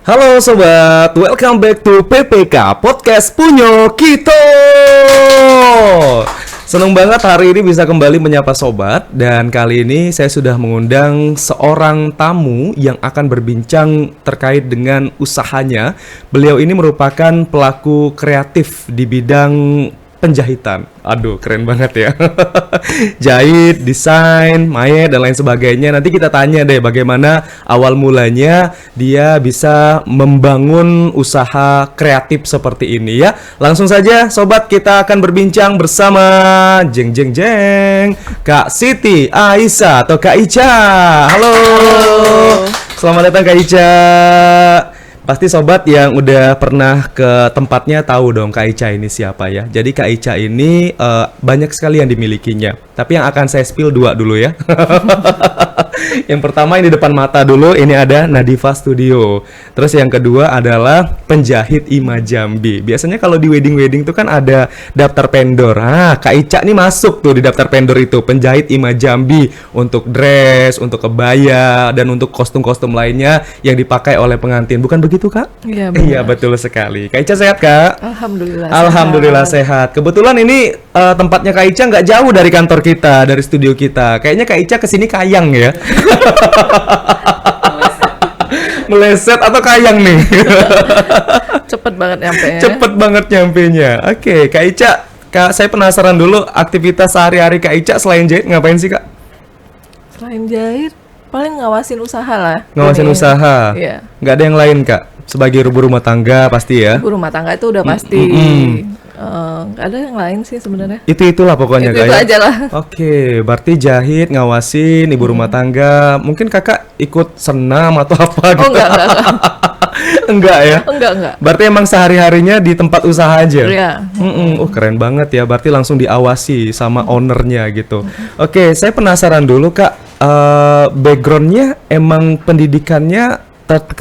Halo sobat, welcome back to PPK Podcast Punyo Kito. Seneng banget hari ini bisa kembali menyapa sobat. Dan kali ini saya sudah mengundang seorang tamu yang akan berbincang terkait dengan usahanya. Beliau ini merupakan pelaku kreatif di bidang penjahitan. Aduh, keren banget ya. Jahit, desain, mayat, dan lain sebagainya. Nanti kita tanya deh bagaimana awal mulanya dia bisa membangun usaha kreatif seperti ini ya. Langsung saja sobat, kita akan berbincang bersama jeng jeng jeng Kak Siti Aisyah atau Kak Ica. Halo. Selamat datang Kak Ica. Pasti sobat yang udah pernah ke tempatnya tahu dong Kak Ica ini siapa ya. Jadi Kak Ica ini banyak sekali yang dimilikinya. Tapi yang akan saya spill dua dulu ya. Yang pertama yang di depan mata dulu, ini ada Nadifa Studio. Terus yang kedua adalah penjahit Ima Jambi. Biasanya kalau di wedding-wedding tuh kan ada daftar vendor. Kak Ica nih masuk tuh di daftar vendor itu, penjahit Ima Jambi untuk dress, untuk kebaya, dan untuk kostum-kostum lainnya yang dipakai oleh pengantin. Bukan begitu, Kak? Iya, benar. Iya, betul sekali. Kak Ica sehat, Kak? Alhamdulillah sehat. Kebetulan ini tempatnya Kak Ica nggak jauh dari kantor kita, dari studio kita. Kayaknya Kak Ica kesini kayang ya. Meleset atau kayang nih? Cepet banget nyampenya. Cepet banget nyampenya. Oke, Kak Ica, Kak, saya penasaran dulu aktivitas sehari-hari Kak Ica selain jahit ngapain sih, Kak? Selain jahit, paling ngawasin usaha lah. Ngawasin Ini. usaha. Iya. Nggak ada yang lain, Kak? Sebagai ibu rumah tangga pasti ya? Ibu rumah tangga itu udah pasti. Nggak ada yang lain sih sebenarnya. Itulah pokoknya Itu Kak ya? aja lah. Oke, berarti jahit, ngawasin, ibu rumah tangga. Mungkin Kakak ikut senam atau apa gitu? Oh enggak. Enggak ya? Enggak. Berarti emang sehari-harinya di tempat usaha aja? Iya. Keren banget ya. Berarti langsung diawasi sama ownernya gitu. Oke, saya penasaran dulu Kak. Backgroundnya emang pendidikannya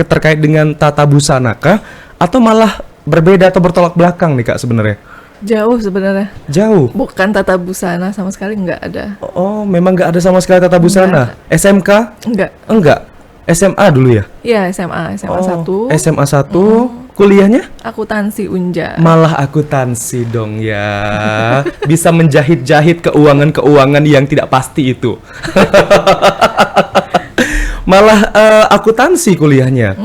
terkait dengan tata busana kah? Atau malah berbeda atau bertolak belakang nih Kak sebenarnya? Jauh sebenarnya. Jauh? Bukan tata busana sama sekali nggak ada. Oh, memang nggak ada sama sekali tata busana? SMK? Enggak. SMA dulu ya? Iya, SMA 1. SMA 1. Kuliahnya? Akuntansi Unja. Malah akuntansi dong ya. Bisa menjahit-jahit keuangan-keuangan yang tidak pasti itu. Malah akuntansi kuliahnya.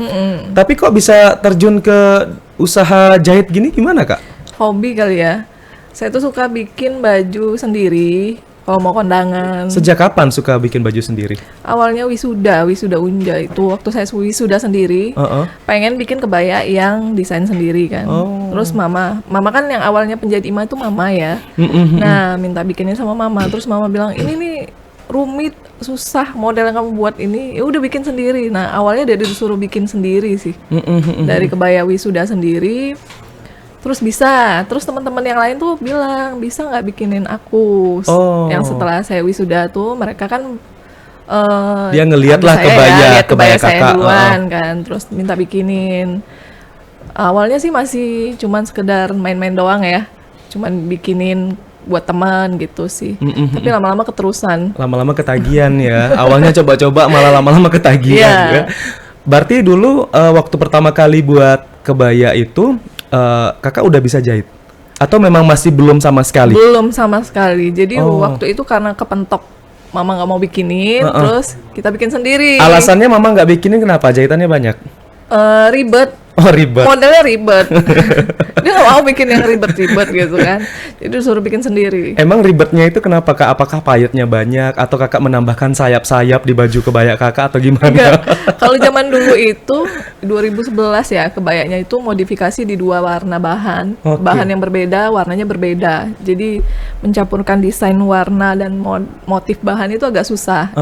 Tapi kok bisa terjun ke usaha jahit gini gimana, Kak? Hobi kali ya. Saya tuh suka bikin baju sendiri kalau mau kondangan. Sejak kapan suka bikin baju sendiri? Awalnya wisuda Unja itu waktu saya wisuda sendiri. Pengen bikin kebaya yang desain sendiri kan. Terus mama kan yang awalnya penjahit Ima itu mama ya. Nah, minta bikinnya sama mama. Terus mama bilang, "Ini nih rumit, susah model yang kamu buat ini." Ya udah bikin sendiri. Nah, awalnya dia disuruh bikin sendiri sih. Dari kebaya wisuda sendiri. Terus bisa, terus teman-teman yang lain tuh bilang, "Bisa nggak bikinin aku?" Yang setelah saya wisuda tuh mereka kan dia ngelihat lah kebaya saya kakak duluan kan, terus minta bikinin. Awalnya sih masih cuman sekedar main-main doang ya, cuman bikinin buat teman gitu sih. Tapi lama-lama keterusan. Lama-lama ketagihan ya. Awalnya coba-coba malah lama-lama ketagihan ya. Berarti dulu waktu pertama kali buat kebaya itu kakak udah bisa jahit? Atau memang masih belum sama sekali? Belum sama sekali. Jadi waktu itu karena kepentok mama nggak mau bikinin, terus kita bikin sendiri. Alasannya mama nggak bikinin kenapa? Jahitannya banyak? Ribet. Oh, ribet. Modelnya ribet. Dia nggak mau bikin yang ribet-ribet gitu kan. Jadi disuruh bikin sendiri. Emang ribetnya itu kenapa Kak? Apakah payetnya banyak atau Kakak menambahkan sayap-sayap di baju kebaya Kakak atau gimana? Enggak. Kalau zaman dulu itu 2011 ya, kebayanya itu modifikasi di 2 warna bahan. Bahan yang berbeda, warnanya berbeda. Jadi mencampurkan desain warna dan motif bahan itu agak susah.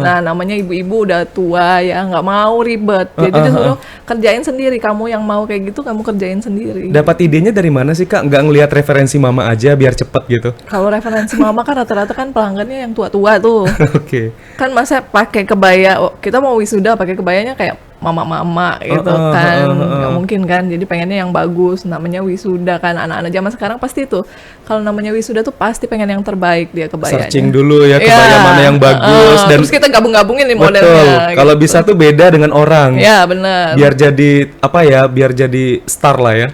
Nah, namanya ibu-ibu udah tua ya, nggak mau ribet. Jadi disuruh kerjain sendiri. Kamu yang mau kayak gitu, kamu kerjain sendiri. Dapat idenya dari mana sih Kak? Nggak ngelihat referensi mama aja biar cepet gitu? Kalau referensi mama kan rata-rata kan pelanggannya yang tua-tua tuh. Oke. Kan masa pakai kebaya, kita mau wisuda pakai kebayanya kayak mama-mama gitu kan, nggak mungkin kan. Jadi pengennya yang bagus, namanya wisuda kan. Anak-anak zaman sekarang pasti tuh kalau namanya wisuda tuh pasti pengen yang terbaik dia kebayanya. Searching dulu ya kebaya mana yang bagus dan terus kita gabung-gabungin nih modelnya. Betul. Kalau gitu. bisa tuh beda dengan orang. Ya benar. Biar jadi apa ya? Biar jadi star lah ya.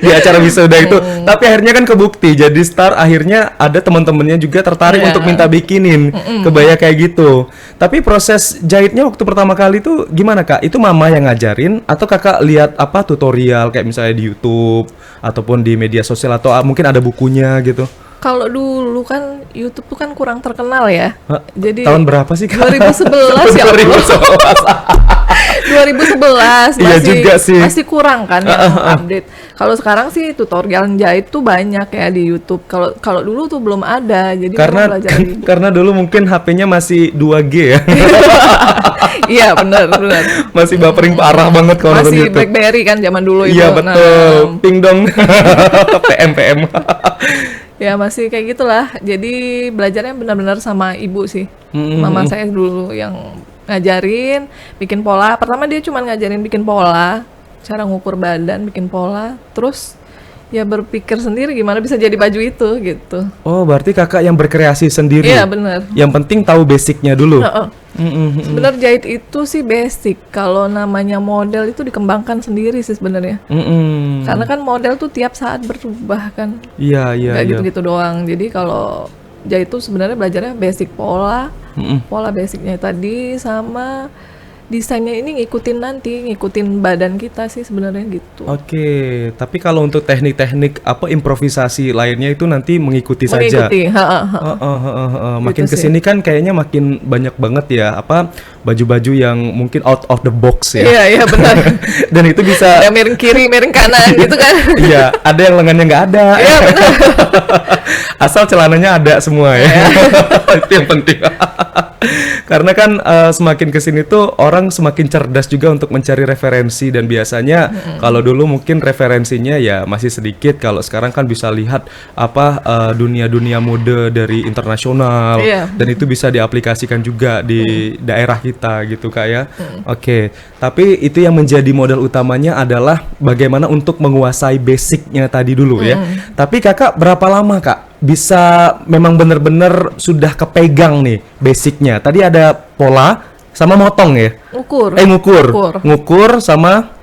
Di acara wisuda itu. Tapi akhirnya kan kebukti jadi star. Akhirnya ada teman-temannya juga tertarik untuk minta bikinin kebaya kayak gitu. Tapi proses jahitnya waktu pertama kali itu gimana Kak? Itu mama yang ngajarin atau Kakak lihat apa tutorial kayak misalnya di YouTube ataupun di media sosial atau mungkin ada bukunya gitu? Kalau dulu kan YouTube tuh kan kurang terkenal ya. Jadi tahun berapa sih Kak? 2011 ya. 2011 iya juga sih. Masih kurang kan yang update. Kalau sekarang sih tutorial jahit tuh banyak ya di YouTube. Kalau dulu tuh belum ada. Jadi karena dulu mungkin HP-nya masih 2G ya. Iya benar. Masih buffering parah banget kalau nonton YouTube. Masih BlackBerry kan zaman dulu itu. Iya betul. Ping dong. PM. Ya masih kayak gitulah. Jadi belajarnya benar-benar sama ibu sih. Mama saya dulu yang ngajarin bikin pola. Pertama dia cuma ngajarin bikin pola, cara ngukur badan, bikin pola. Terus ya berpikir sendiri gimana bisa jadi baju itu gitu. Oh berarti kakak yang berkreasi sendiri. Iya benar. Yang penting tahu basicnya dulu. Sebenarnya jahit itu sih basic. Kalau namanya model itu dikembangkan sendiri sih sebenarnya. Karena kan model tuh tiap saat berubah kan. Iya. Gak gitu-gitu doang. Jadi kalau jahit itu sebenarnya belajarnya basic pola, pola basicnya tadi sama desainnya ini ngikutin badan kita sih sebenarnya gitu. Oke, tapi kalau untuk teknik-teknik apa improvisasi lainnya itu nanti mengikuti saja. Makin gitu kesini kan kayaknya makin banyak banget ya apa baju-baju yang mungkin out of the box ya. Iya benar. Dan itu bisa. Ada miring kiri, miring kanan gitu kan. Iya, ada yang lengannya nggak ada. Iya benar. Asal celananya ada semua ya. Itu yang penting. Karena kan semakin kesini tuh orang semakin cerdas juga untuk mencari referensi dan biasanya kalau dulu mungkin referensinya ya masih sedikit, kalau sekarang kan bisa lihat apa dunia-dunia mode dari internasional dan itu bisa diaplikasikan juga di daerah kita gitu Kak ya. Oke, tapi itu yang menjadi modal utamanya adalah bagaimana untuk menguasai basicnya tadi dulu ya. Tapi Kakak berapa lama Kak bisa memang benar-benar sudah kepegang nih basicnya? Tadi ada pola sama motong ya? Ngukur sama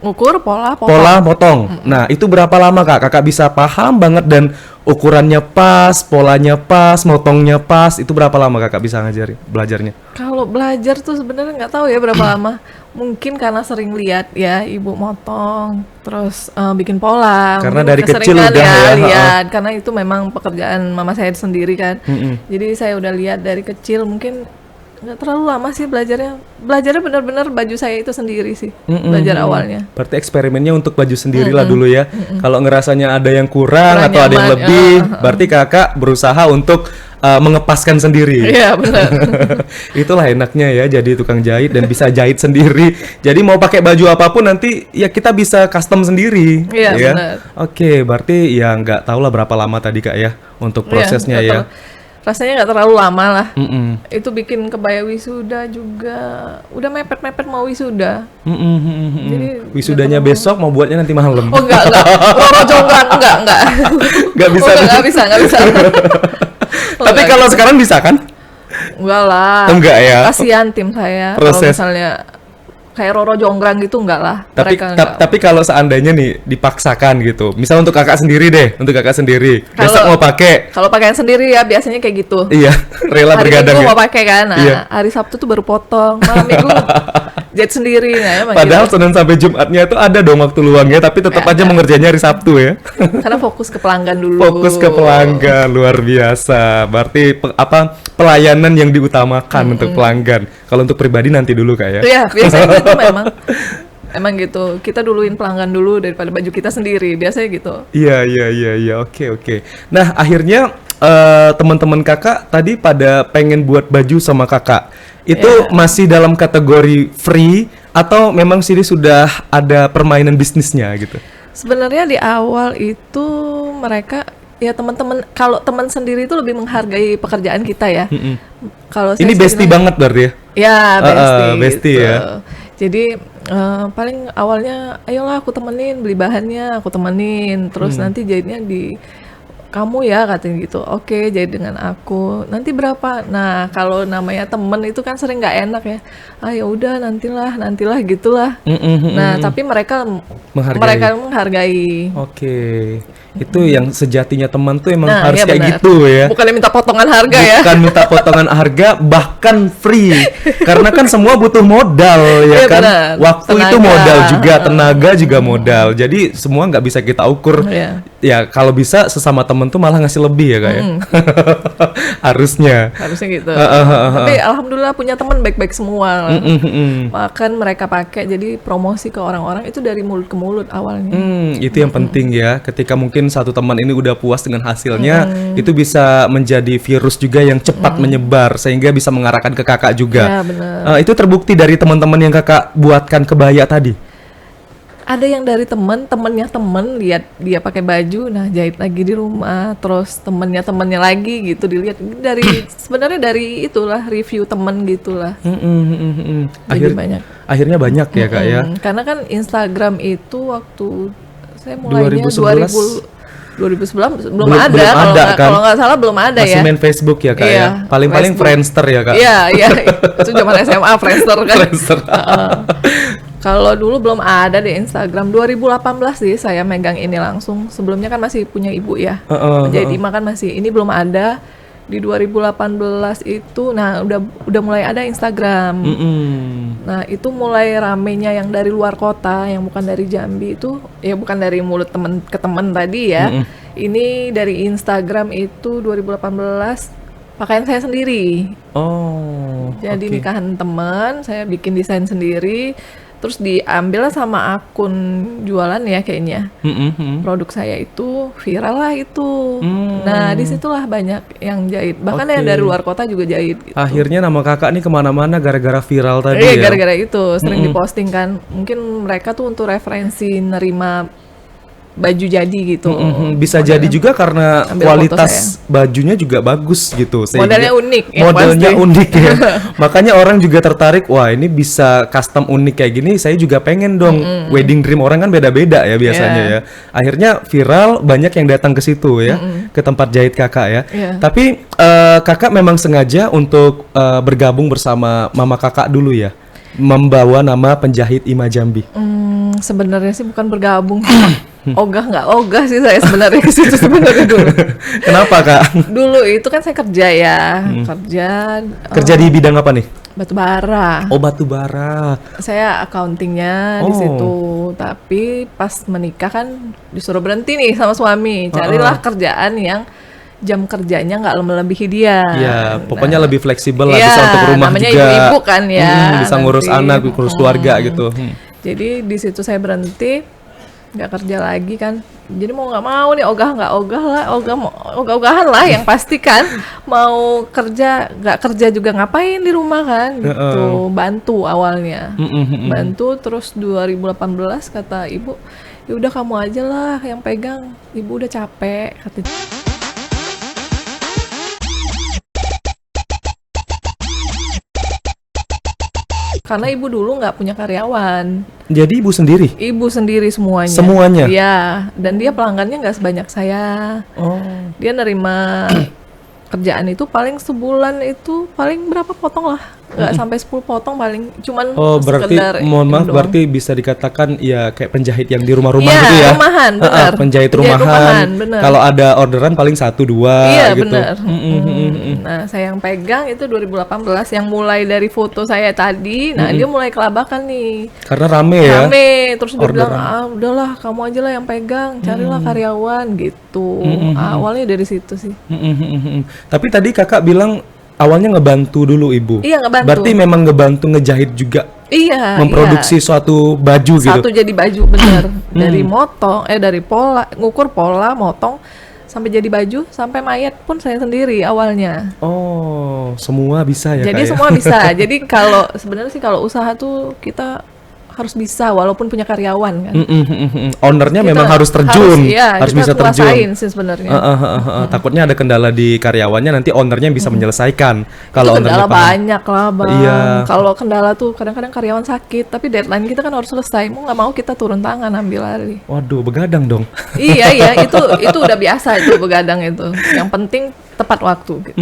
pola motong. Nah, itu berapa lama Kak? Kakak bisa paham banget dan ukurannya pas, polanya pas, motongnya pas. Itu berapa lama Kakak bisa belajarnya? Kalau belajar tuh sebenarnya nggak tahu ya berapa lama. Mungkin karena sering lihat ya ibu motong, terus bikin pola. Karena dari kecil udah ya lihat, karena itu memang pekerjaan mama saya sendiri kan. Jadi saya udah lihat dari kecil, mungkin nggak terlalu lama sih belajarnya benar-benar baju saya itu sendiri sih. Belajar awalnya. Berarti eksperimennya untuk baju sendiri lah dulu ya. Kalau ngerasanya ada yang kurang atau ada yang lebih, berarti kakak berusaha untuk mengepaskan sendiri. Iya benar. Itulah enaknya ya jadi tukang jahit dan bisa jahit sendiri. Jadi mau pakai baju apapun nanti ya kita bisa custom sendiri. Iya ya? benar. Oke, berarti ya nggak tahu lah berapa lama tadi Kak ya untuk prosesnya ya. Rasanya nggak terlalu lama lah. Itu bikin kebaya wisuda juga udah mepet-mepet mau wisuda. Jadi wisudanya besok mau buatnya nanti malam. Oh enggak. Roro jonggrang enggak. Nggak bisa. Nggak bisa. Tapi kalau sekarang bisa kan? Enggak lah. Enggak ya. Kasihan tim saya. Kalau misalnya kayak Roro jonggrang gitu enggak lah. Tapi kalau seandainya nih dipaksakan gitu, misal untuk kakak sendiri deh, besok mau pakai. Kalau pakaian sendiri ya biasanya kayak gitu. Iya, rela bergadang. Hari Minggu mau pakai kan, hari Sabtu tuh baru potong, malam Minggu jahit sendiri. Nah, padahal gitu. Senin sampai Jumatnya itu ada dong waktu luangnya, tapi tetap aja mengerjainnya hari Sabtu ya. Karena fokus ke pelanggan dulu. Fokus ke pelanggan, luar biasa. Berarti pelayanan yang diutamakan untuk pelanggan. Kalau untuk pribadi nanti dulu Kak ya. Iya, biasanya itu emang gitu. Kita duluin pelanggan dulu daripada baju kita sendiri, biasanya gitu. Iya. Oke. Nah, akhirnya teman-teman kakak tadi pada pengen buat baju sama kakak. Itu masih dalam kategori free atau memang sini sudah ada permainan bisnisnya gitu? Sebenarnya di awal itu mereka ya teman-teman, kalau teman sendiri itu lebih menghargai pekerjaan kita ya. Kalau ini bestie banget berarti ya? Ya bestie gitu. Ya. Jadi paling awalnya, ayolah aku temenin beli bahannya, aku temenin. Terus nanti jahitnya di kamu ya katanya gitu. Oke, jahit dengan aku. Nanti berapa? Nah, kalau namanya temen itu kan sering nggak enak ya. Ah ya udah nantilah gitulah. Nah, tapi mereka menghargai. Oke. Itu yang sejatinya teman tuh emang harus iya kayak benar. gitu ya. Bukannya minta potongan harga ya. Bukan minta potongan harga, bahkan free. Karena kan semua butuh modal ya Iya, kan. benar. Waktu itu Tenaga. modal juga, tenaga juga modal. Jadi semua nggak bisa kita ukur. Iya. Ya kalau bisa sesama temen tuh malah ngasih lebih ya kak ya. Harusnya gitu. Tapi alhamdulillah punya teman baik-baik semua. Bahkan mereka pakai jadi promosi ke orang-orang itu dari mulut ke mulut awalnya. Itu yang penting ya. Ketika mungkin satu teman ini udah puas dengan hasilnya, itu bisa menjadi virus juga yang cepat menyebar sehingga bisa mengarahkan ke kakak juga. Ya, benar. Itu terbukti dari teman-teman yang kakak buatkan kebaya tadi. Ada yang dari temennya temen lihat dia pakai baju, nah jahit lagi di rumah. Terus temennya lagi gitu dilihat dari sebenarnya dari itulah review temen gitulah. Jadi banyak. Akhirnya banyak ya kak ya. Karena kan Instagram itu waktu saya mulainya 2011 belum ada kan? Kalau nggak salah belum ada. Masih ya. main Facebook ya kak ya. Paling-paling Friendster ya kak. Iya itu zaman SMA Friendster kan. Friendster. Kalau dulu belum ada di Instagram. 2018 sih saya megang ini langsung. Sebelumnya kan masih punya ibu ya. Jadi kan masih ini belum ada. Di 2018 itu nah udah mulai ada Instagram. Nah, itu mulai ramenya yang dari luar kota, yang bukan dari Jambi itu ya bukan dari mulut temen ke temen tadi ya. Ini dari Instagram itu 2018 pakaian saya sendiri. Jadi nikahan teman, saya bikin desain sendiri. Terus diambil sama akun jualan ya kayaknya. Produk saya itu viral lah itu. Nah disitulah banyak yang jahit. Bahkan yang dari luar kota juga jahit. Gitu. Akhirnya nama kakak nih kemana-mana gara-gara viral tadi ya. Gara-gara itu sering diposting kan. Mungkin mereka tuh untuk referensi nerima baju jadi gitu. Bisa jadi juga karena kualitas bajunya juga bagus gitu. Modelnya unik ya. Modelnya unik ya. Makanya orang juga tertarik, wah ini bisa custom unik kayak gini, saya juga pengen dong. Wedding dream orang kan beda-beda ya biasanya ya. Akhirnya viral, banyak yang datang ke situ ya, ke tempat jahit kakak ya. Tapi kakak memang sengaja untuk bergabung bersama mama kakak dulu ya, membawa nama Penjahit Ima Jambi. Sebenarnya sih bukan bergabung. Nggak ogah sih saya sebenarnya ke situ sebenarnya dulu. Kenapa kak? Dulu itu kan saya kerja ya, kerja di bidang apa nih? Batubara. Oh batubara. Saya accountingnya di situ, tapi pas menikah kan disuruh berhenti nih sama suami. Carilah kerjaan yang jam kerjanya nggak melebihi dia. Iya, pokoknya lebih fleksibel lah, bisa untuk rumah namanya juga. Ibu-ibu kan ya. Bisa ngurus anak, ngurus keluarga gitu. Jadi di situ saya berhenti, nggak kerja lagi kan. Jadi mau nggak mau nih ogah-ogahan lah yang pasti kan. Mau kerja nggak kerja juga ngapain di rumah kan gitu. Bantu awalnya. Bantu terus 2018 kata ibu, ya udah kamu aja lah yang pegang. Ibu udah capek katanya. Karena ibu dulu nggak punya karyawan. Jadi ibu sendiri? Ibu sendiri semuanya. Semuanya? Iya, dan dia pelanggannya nggak sebanyak saya. Dia nerima kerjaan itu paling sebulan itu paling berapa potong lah, nggak sampai 10 potong paling, cuman berarti mohon maaf berarti bisa dikatakan ya kayak penjahit yang di rumah-rumah ya, gitu ya. Rumahan, benar. Penjahit rumahan. Kalau ada orderan paling 1-2 gitu. Benar. Nah, saya yang pegang itu 2018 yang mulai dari foto saya tadi. Nah, dia mulai kelabakan nih. Karena rame ya. Rame, terus dia bilang, udahlah kamu aja lah yang pegang, carilah karyawan gitu. Awalnya dari situ sih. Tapi tadi kakak bilang awalnya ngebantu dulu ibu. Iya, ngebantu. Berarti memang ngebantu ngejahit juga. Iya. Memproduksi suatu baju gitu. Satu jadi baju bener. Dari motong, dari pola, ngukur pola, motong, sampai jadi baju, sampai mayat pun saya sendiri awalnya. Oh, semua bisa ya. Jadi semua bisa. Jadi kalau sebenarnya sih kalau usaha tuh kita harus bisa walaupun punya karyawan kan. Ownernya Kita memang harus terjun, harus bisa terjun. Sih sebenarnya. Takutnya ada kendala di karyawannya, nanti ownernya bisa menyelesaikan. Kalau ownernya kendala banyak lah bang. Iya. Kalau kendala tuh kadang-kadang karyawan sakit, tapi deadline kita kan harus selesai. Mau nggak mau kita turun tangan ambil alih. Waduh, begadang dong. Iya, itu udah biasa itu begadang itu. Yang penting tepat waktu. Gitu.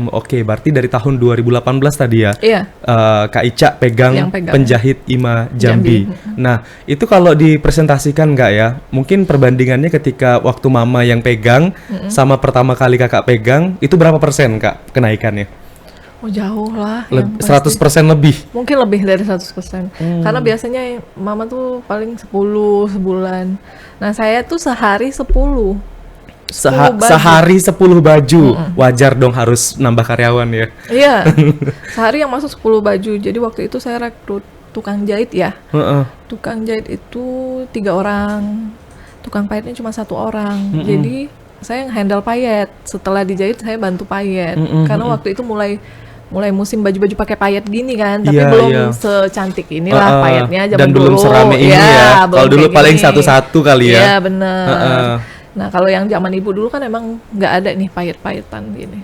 Oke, berarti dari tahun 2018 tadi ya. Iya. Kak Ica pegang penjahit IMA Jambi. Nah, itu kalau dipresentasikan nggak ya? Mungkin perbandingannya ketika waktu mama yang pegang sama pertama kali kakak pegang, itu berapa persen kak kenaikannya? Oh jauh lah. 100% lebih? Mungkin lebih dari 100%. Karena biasanya mama tuh paling 10 sebulan. Nah saya tuh sehari 10. Sehari 10 baju. Wajar dong harus nambah karyawan ya. Iya. Sehari yang masuk 10 baju. Jadi waktu itu saya rekrut tukang jahit ya. Tukang jahit itu 3 orang. Tukang pahitnya cuma 1 orang. Jadi saya handle payet. Setelah dijahit saya bantu payet. Karena waktu itu mulai musim baju-baju pakai payet gini kan, tapi belum secantik inilah payetnya zaman dulu. Dan belum serame ini ya. Kalau dulu paling satu-satu kali ya. Iya benar. Nah kalau yang zaman ibu dulu kan emang nggak ada nih payet-payetan gini.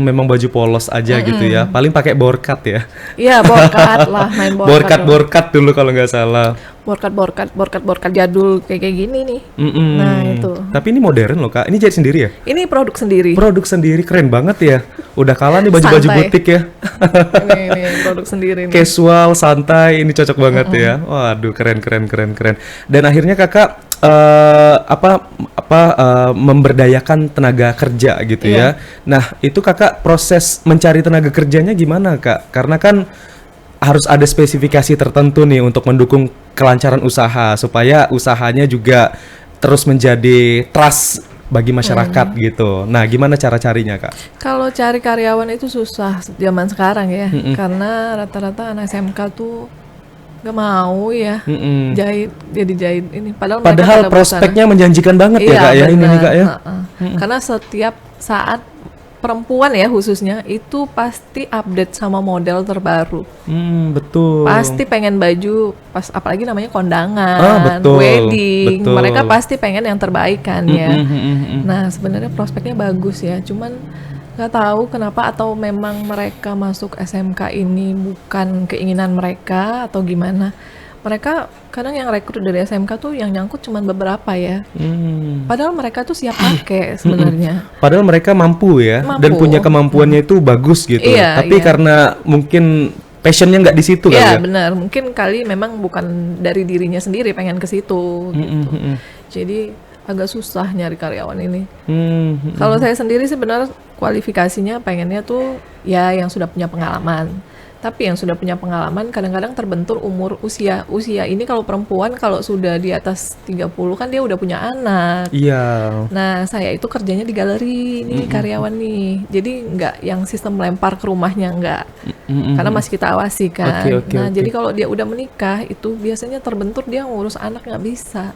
Memang baju polos aja gitu ya. Paling pakai borkat ya. Iya borkat lah, main borkat. Borkat dulu kalau nggak salah. Borkat jadul kayak gini nih. Nah itu. Tapi ini modern loh kak. Ini jahit sendiri ya? Ini produk sendiri. Produk sendiri, keren banget ya. Udah kalah nih baju-baju butik ya. ini produk sendiri. Nih. Casual, santai, ini cocok banget ya. Waduh, keren. Dan akhirnya kakak memberdayakan tenaga kerja gitu ya. Nah itu kakak proses mencari tenaga kerjanya gimana kak? Karena kan harus ada spesifikasi tertentu nih untuk mendukung kelancaran usaha supaya usahanya juga terus menjadi trust bagi masyarakat gitu. Nah, gimana cara carinya, Kak? Kalau cari karyawan itu susah zaman sekarang ya, karena rata-rata anak SMK tuh nggak mau ya jahit ini. Padahal prospeknya menjanjikan banget ya, Kak ya ini nih, Kak ya. Karena setiap saat perempuan ya khususnya itu pasti update sama model terbaru. Betul. Pasti pengen baju pas apalagi namanya kondangan, wedding. Betul. Mereka pasti pengen yang terbaik kan ya. Nah, sebenarnya prospeknya bagus ya. Cuman nggak tahu kenapa atau memang mereka masuk SMK ini bukan keinginan mereka atau gimana. Mereka kadang yang rekrut dari SMK tuh yang nyangkut cuma beberapa ya. Padahal mereka tuh siap pakai sebenarnya. Padahal mereka mampu ya. Dan punya kemampuannya itu bagus gitu. Iya, tapi karena mungkin passionnya nggak di situ kali ya. Iya benar. Mungkin kali memang bukan dari dirinya sendiri pengen ke situ gitu. Jadi agak susah nyari karyawan ini. Kalau saya sendiri sih benar kualifikasinya pengennya tuh ya yang sudah punya pengalaman. Tapi yang sudah punya pengalaman kadang-kadang terbentur usia ini kalau perempuan kalau sudah di atas 30 kan dia udah punya anak. Iya. Nah, saya itu kerjanya di galeri nih karyawan nih. Jadi nggak yang sistem lempar ke rumahnya nggak. Karena masih kita awasi kan. Jadi kalau dia udah menikah itu biasanya terbentur dia ngurus anak nggak bisa.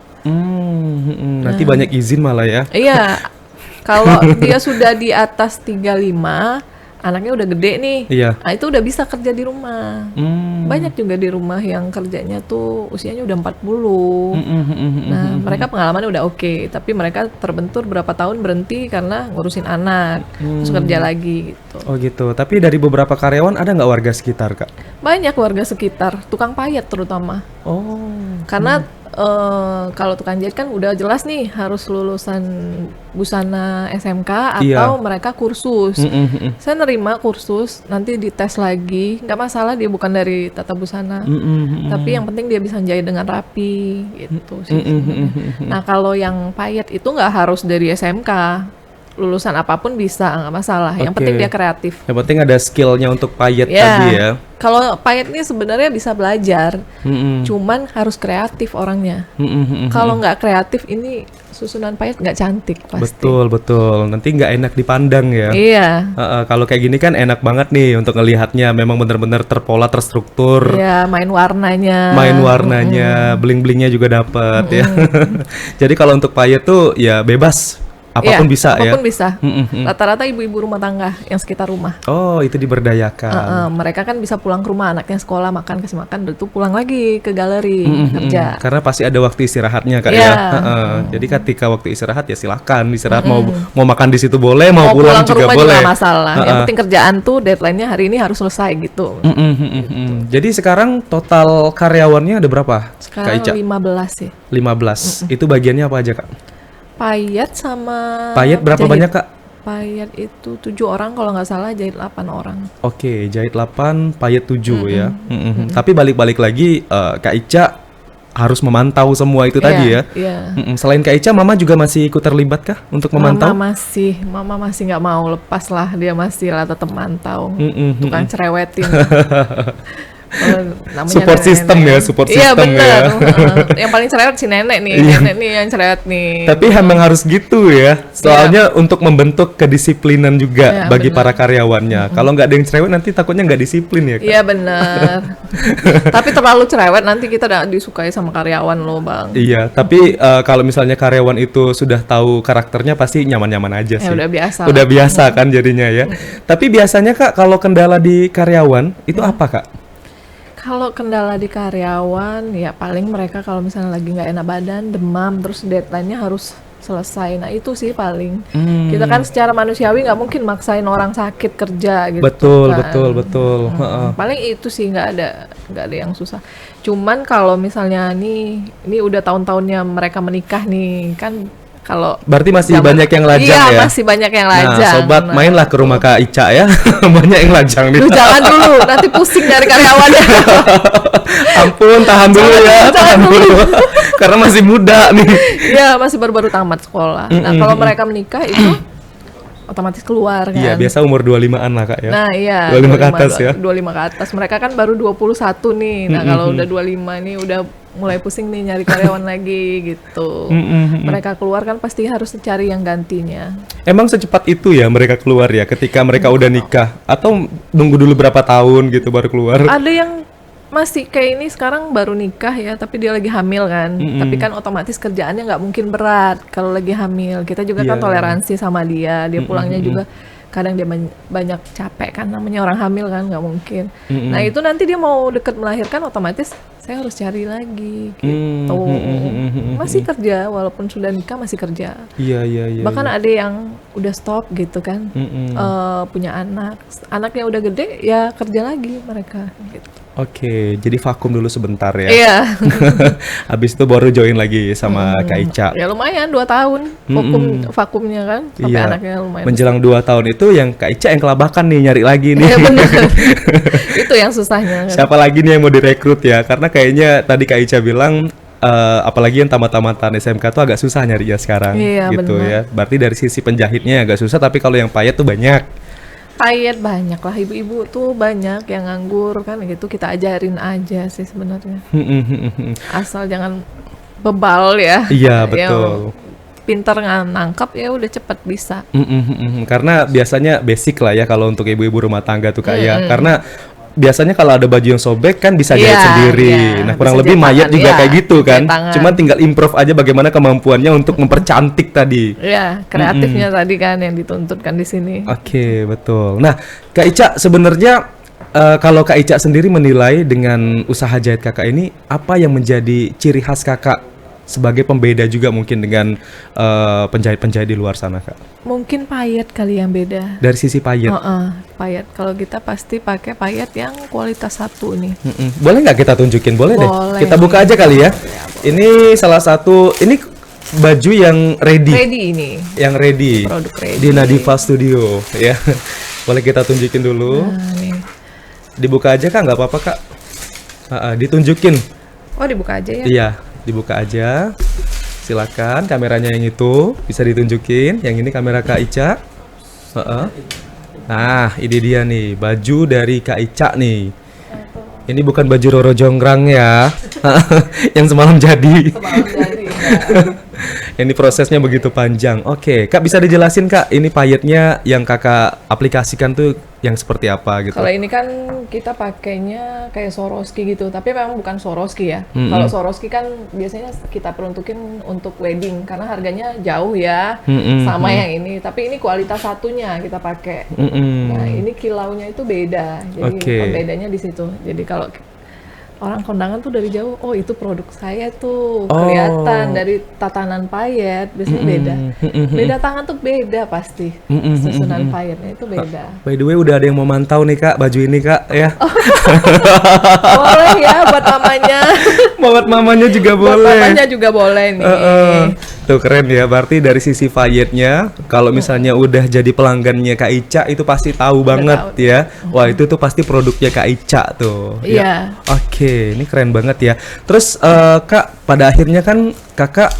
Nanti banyak izin malah ya. Iya. Kalau dia sudah di atas 35 anaknya udah gede nih, nah itu udah bisa kerja di rumah. Banyak juga di rumah yang kerjanya tuh usianya udah 40. Nah mereka pengalamannya udah oke, tapi mereka terbentur berapa tahun berhenti karena ngurusin anak, terus kerja lagi gitu. Oh gitu, tapi dari beberapa karyawan ada nggak warga sekitar Kak? Banyak warga sekitar, tukang payet terutama. Karena kalau tukang jahit kan udah jelas nih harus lulusan busana SMK atau mereka kursus. Saya nerima kursus, nanti dites lagi, nggak masalah dia bukan dari tata busana, tapi yang penting dia bisa jahit dengan rapi gitu sih. Nah kalau yang payet itu nggak harus dari SMK, lulusan apapun bisa, nggak masalah. Yang penting dia kreatif. Yang penting ada skillnya untuk payet tadi ya. Kalau payet ini sebenarnya bisa belajar, cuman harus kreatif orangnya. Kalau nggak kreatif ini susunan payet nggak cantik pasti. Betul. Nanti nggak enak dipandang ya. Iya. Kalau kayak gini kan enak banget nih untuk ngelihatnya, memang benar-benar terpola, terstruktur. Iya, main warnanya, bling-blingnya juga dapat ya. Jadi kalau untuk payet tuh ya bebas. apapun bisa ya. Apapun bisa. Rata-rata ibu-ibu rumah tangga yang sekitar rumah. Oh, itu diberdayakan. Mereka kan bisa pulang ke rumah, anaknya sekolah makan, kasih makan, itu pulang lagi ke galeri kerja. Karena pasti ada waktu istirahatnya Kak ya. Jadi ketika waktu istirahat ya silahkan istirahat, mau makan di situ boleh, mau pulang ke juga rumah boleh. Juga masalah. Yang penting kerjaan tuh deadline-nya hari ini harus selesai gitu. Jadi sekarang total karyawannya ada berapa? Sekarang Kak Ica? 15 sih. 15. Itu bagiannya apa aja Kak? Payet sama Payet berapa jahit. banyak Kak? Payet itu 7 orang kalau nggak salah, jahit 8 orang. Oke, jahit 8, payet 7 ya. Tapi balik-balik lagi Kak Ica harus memantau semua itu tadi ya. Selain Kak Ica, Mama juga masih ikut terlibat kah untuk memantau? Mama masih nggak mau lepas lah, dia masih lah tetap mantau. Tukang cerewetin. Support system ya, support system. Iya benar. Yang paling cerewet si nenek nih, nenek nih yang cerewet nih. Tapi memang harus gitu ya, soalnya untuk membentuk kedisiplinan juga bagi para karyawannya. Kalau nggak ada yang cerewet nanti takutnya nggak disiplin ya. Iya benar. Tapi terlalu cerewet nanti kita nggak disukai sama karyawan loh Bang. Iya, tapi kalau misalnya karyawan itu sudah tahu karakternya pasti nyaman-nyaman aja sih. Udah biasa. Udah biasa kan jadinya ya. Tapi biasanya Kak kalau kendala di karyawan itu apa Kak? Kalau kendala di karyawan, ya paling mereka kalau misalnya lagi nggak enak badan, demam, terus deadline-nya harus selesai. Nah itu sih paling. Kita kan secara manusiawi nggak mungkin maksain orang sakit kerja gitu. Betul, kan. betul. Paling itu sih nggak ada yang susah. Cuman kalau misalnya ini udah tahun-tahunnya mereka menikah nih, kan kalau berarti masih banyak yang lajang ya? Iya, masih banyak yang lajang. Nah, sobat mainlah ke rumah Kak Ica ya. Banyak yang lajang nih. Jangan dulu, nanti pusing dari karyawannya. Ampun, tahan dulu ya, tahan dulu. Karena masih muda nih. Iya, masih baru-baru tamat sekolah. Nah, kalau mereka menikah itu otomatis keluar kan. Iya, biasa umur 25-an lah Kak ya. Nah, iya. 25 ke atas ya. 25 ke atas. Mereka kan baru 21 nih. Nah, kalau udah 25 nih udah mulai pusing nih nyari karyawan lagi gitu. Mereka keluar kan pasti harus cari yang gantinya. Emang secepat itu ya mereka keluar ya ketika mereka udah nikah? Atau nunggu dulu berapa tahun gitu baru keluar? Ada yang masih kayak ini sekarang baru nikah ya, tapi dia lagi hamil kan. Tapi kan otomatis kerjaannya nggak mungkin berat kalau lagi hamil. Kita juga kan toleransi sama dia. Dia pulangnya juga kadang dia banyak capek kan, namanya orang hamil kan, nggak mungkin. Nah itu nanti dia mau deket melahirkan otomatis saya harus cari lagi gitu. Masih kerja walaupun sudah nikah masih kerja. Iya. Bahkan ada yang udah stop gitu kan, punya anaknya udah gede ya kerja lagi mereka gitu. Oke, jadi vakum dulu sebentar ya. Iya. Habis itu baru join lagi sama Kak Ica. Ya lumayan 2 tahun vakumnya kan, sampai anaknya lumayan. Menjelang 2 tahun itu yang Kak Ica yang kelabakan nih, nyari lagi nih. Iya benar. Itu yang susahnya. Siapa lagi nih yang mau direkrut ya? Karena kayaknya tadi Kak Ica bilang apalagi yang tamat-tamatan SMK tuh agak susah nyarinya sekarang gitu ya. Berarti dari sisi penjahitnya agak susah, tapi kalau yang payet tuh banyak. Payet banyak lah, ibu-ibu tuh banyak yang nganggur kan gitu, kita ajarin aja sih sebenarnya. Asal jangan bebal ya. Iya betul. Pinter nangkap ya udah cepet bisa. Karena biasanya basic lah ya kalau untuk ibu-ibu rumah tangga tuh kayak karena biasanya kalau ada baju yang sobek kan bisa jahit sendiri. Nah kurang lebih mayat juga kayak gitu kan. Cuma tinggal improve aja bagaimana kemampuannya untuk mempercantik tadi. Iya, kreatifnya tadi kan yang dituntutkan di sini. Oke, betul. Nah, Kak Ica sebenarnya kalau Kak Ica sendiri menilai dengan usaha jahit Kakak ini, apa yang menjadi ciri khas Kakak sebagai pembeda juga mungkin dengan penjahit-penjahit di luar sana Kak? Mungkin payet kali yang beda. Dari sisi payet? Payet. Kalau kita pasti pakai payet yang kualitas 1 nih. Boleh nggak kita tunjukin? Boleh deh. Kita buka aja kali ya. Ini salah satu, ini baju yang ready. Ready ini. Yang ready. Produk ready. Di Nadifa Studio ya. Boleh kita tunjukin dulu. Nah, nih. Dibuka aja Kak, nggak apa-apa Kak. Ditunjukin. Oh dibuka aja ya? Iya, dibuka aja. Silakan kameranya yang itu bisa ditunjukin. Yang ini kamera Kak Ica. Nah, ini dia nih baju dari Kak Ica nih. Ini bukan baju Roro Jonggrang ya. Yang semalam jadi. Ini prosesnya begitu panjang. Oke, Kak bisa dijelasin Kak, ini payetnya yang Kakak aplikasikan tuh yang seperti apa gitu? Kalau ini kan kita pakainya kayak Swarovski gitu, tapi memang bukan Swarovski ya. Kalau Swarovski kan biasanya kita peruntukin untuk wedding karena harganya jauh ya, sama yang ini. Tapi ini kualitas satunya kita pakai. Nah ini kilaunya itu beda, jadi pembedanya di situ. Jadi kalau orang kondangan tuh dari jauh, oh itu produk saya tuh, kelihatan dari tatanan payet, biasanya beda. Beda tangan tuh beda pasti, susunan payetnya itu beda. By the way, udah ada yang mau mantau nih Kak, baju ini Kak, ya. Boleh ya, buat mamanya. Buat mamanya juga boleh. Buat mamanya juga boleh nih. Tuh keren ya, berarti dari sisi payetnya, kalau misalnya udah jadi pelanggannya Kak Ica, itu pasti tahu banget ya. Wah itu tuh pasti produknya Kak Ica tuh. Iya. Ya. Oke, ini keren banget ya. Terus Kak, pada akhirnya kan Kakak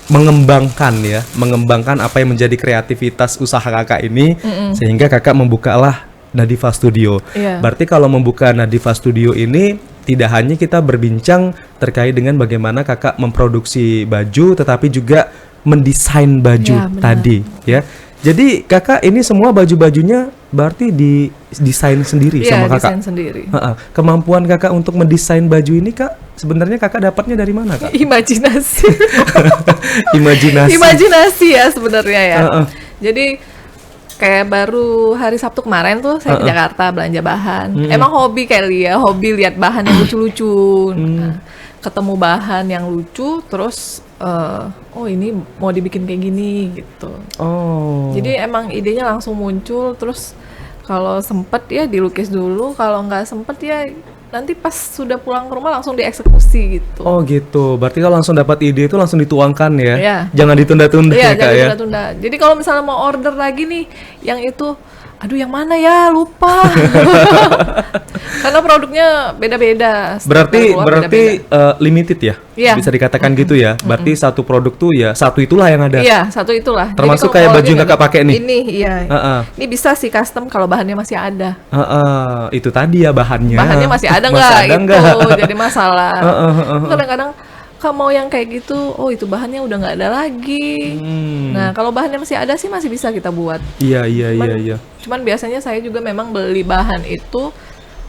mengembangkan apa yang menjadi kreativitas usaha Kakak ini, sehingga Kakak membukalah Nadifa Studio. Berarti kalau membuka Nadifa Studio ini tidak hanya kita berbincang terkait dengan bagaimana Kakak memproduksi baju, tetapi juga mendesain baju tadi ya. Jadi Kakak ini semua baju-bajunya berarti didesain sendiri sama Kakak? Desain sendiri. Kemampuan Kakak untuk mendesain baju ini Kak, sebenarnya Kakak dapatnya dari mana Kak? Imajinasi. Imajinasi ya sebenarnya ya. Jadi kayak baru hari Sabtu kemarin tuh saya ke Jakarta belanja bahan. Emang hobi kali ya, hobi lihat bahan yang lucu-lucu. Nah, ketemu bahan yang lucu, terus oh ini mau dibikin kayak gini gitu. Jadi emang idenya langsung muncul, terus kalau sempet ya dilukis dulu, kalau nggak sempet ya nanti pas sudah pulang ke rumah langsung dieksekusi gitu. Oh gitu, berarti kalau langsung dapat ide itu langsung dituangkan ya? Iya. Jangan ditunda-tunda ya Kak ya? Jangan ditunda-tunda. Jadi kalau misalnya mau order lagi nih, yang itu, aduh yang mana ya, lupa. Karena produknya beda-beda. Berarti limited ya? Iya. Bisa dikatakan gitu ya? Berarti satu produk tuh ya, satu itulah yang ada? Iya, satu itulah. Termasuk kayak baju yang Kakak pakai nih? Ini, iya. Ini bisa sih custom kalau bahannya masih ada. Itu tadi ya bahannya. Bahannya masih ada nggak? Itu jadi masalah. Kadang-kadang Kak mau yang kayak gitu, oh itu bahannya udah nggak ada lagi. Nah kalau bahannya masih ada sih masih bisa kita buat. Iya. Cuman biasanya saya juga memang beli bahan itu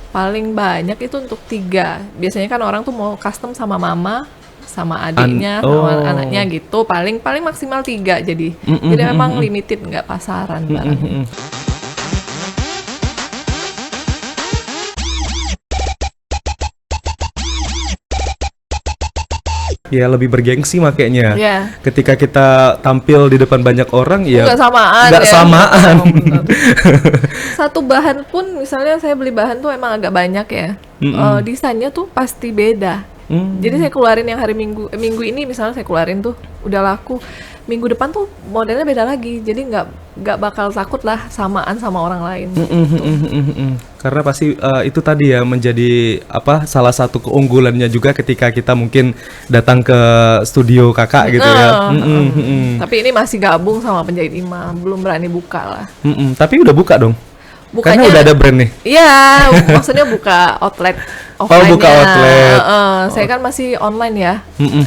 paling banyak itu untuk 3. Biasanya kan orang tuh mau custom sama mama, sama adiknya, sama anaknya gitu. Paling maksimal 3 jadi. Jadi memang limited, nggak pasaran barangnya. Ya lebih bergengsi makanya. Yeah. Ketika kita tampil di depan banyak orang ya nggak samaan. Nggak samaan. Satu bahan pun misalnya saya beli bahan tuh emang agak banyak ya. Desainnya tuh pasti beda. Jadi saya keluarin yang hari minggu ini misalnya saya keluarin tuh udah laku. Minggu depan tuh modelnya beda lagi. Jadi nggak bakal takut lah samaan sama orang lain. Karena pasti itu tadi ya menjadi salah satu keunggulannya juga ketika kita mungkin datang ke studio Kakak gitu ya. Tapi ini masih gabung sama penjahit imam, belum berani buka lah. Tapi udah buka dong. Bukanya, karena udah ada brand nih. Iya, maksudnya buka outlet offline-nya. Buka outlet. Saya kan masih online ya.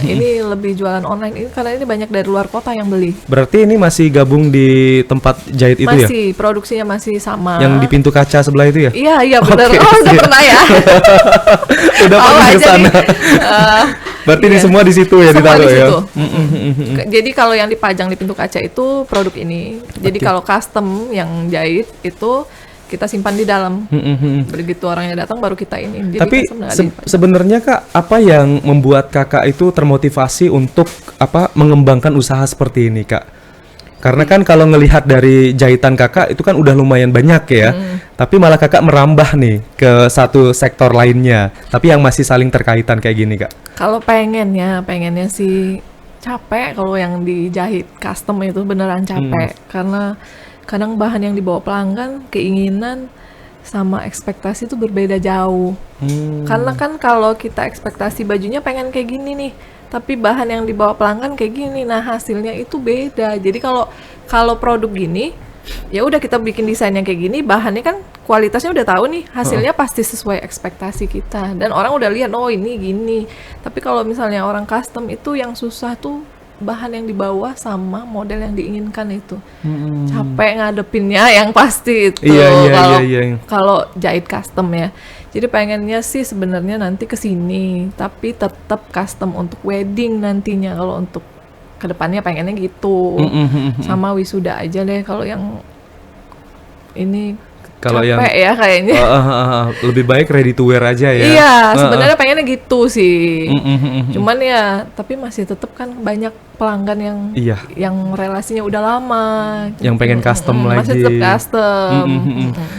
Ini lebih jualan online. Ini karena ini banyak dari luar kota yang beli. Berarti ini masih gabung di tempat jahit itu ya? Masih, produksinya masih sama. Yang di pintu kaca sebelah itu ya? Iya benar. Udah pernah ya. Udah pernah ke sana. Berarti ini semua di situ ya ditaruh ya. Jadi kalau yang dipajang di pintu kaca itu produk ini. Jadi kalau custom yang jahit itu kita simpan di dalam. Begitu orangnya datang baru kita ini. Jadi tapi sebenarnya Kak, apa yang membuat Kakak itu termotivasi untuk mengembangkan usaha seperti ini Kak? Karena kan kalau ngelihat dari jahitan Kakak itu kan udah lumayan banyak ya. Tapi malah Kakak merambah nih ke satu sektor lainnya. Tapi yang masih saling terkaitan kayak gini Kak. Kalau pengennya sih capek kalau yang dijahit custom itu beneran capek. Karena kadang bahan yang dibawa pelanggan, keinginan sama ekspektasi itu berbeda jauh. Karena kan kalau kita ekspektasi bajunya pengen kayak gini nih, tapi bahan yang dibawa pelanggan kayak gini, nah hasilnya itu beda. Jadi kalau produk gini, ya udah kita bikin desain yang kayak gini, bahannya kan kualitasnya udah tahu nih, hasilnya pasti sesuai ekspektasi kita. Dan orang udah lihat, oh ini gini. Tapi kalau misalnya orang custom itu yang susah tuh bahan yang dibawa sama model yang diinginkan itu. Capek ngadepinnya yang pasti itu. Kalau jahit custom ya. Jadi pengennya sih sebenarnya nanti ke sini, tapi tetap custom untuk wedding nantinya. Kalau untuk kedepannya pengennya gitu. Sama wisuda aja deh kalau yang ini. Kalau capek yang ya kayaknya. Lebih baik ready to wear aja ya. Iya, sebenarnya pengennya gitu sih. Cuman ya, tapi masih tetap kan banyak pelanggan yang relasinya udah lama. Yang pengen custom lagi. Masih tetap custom.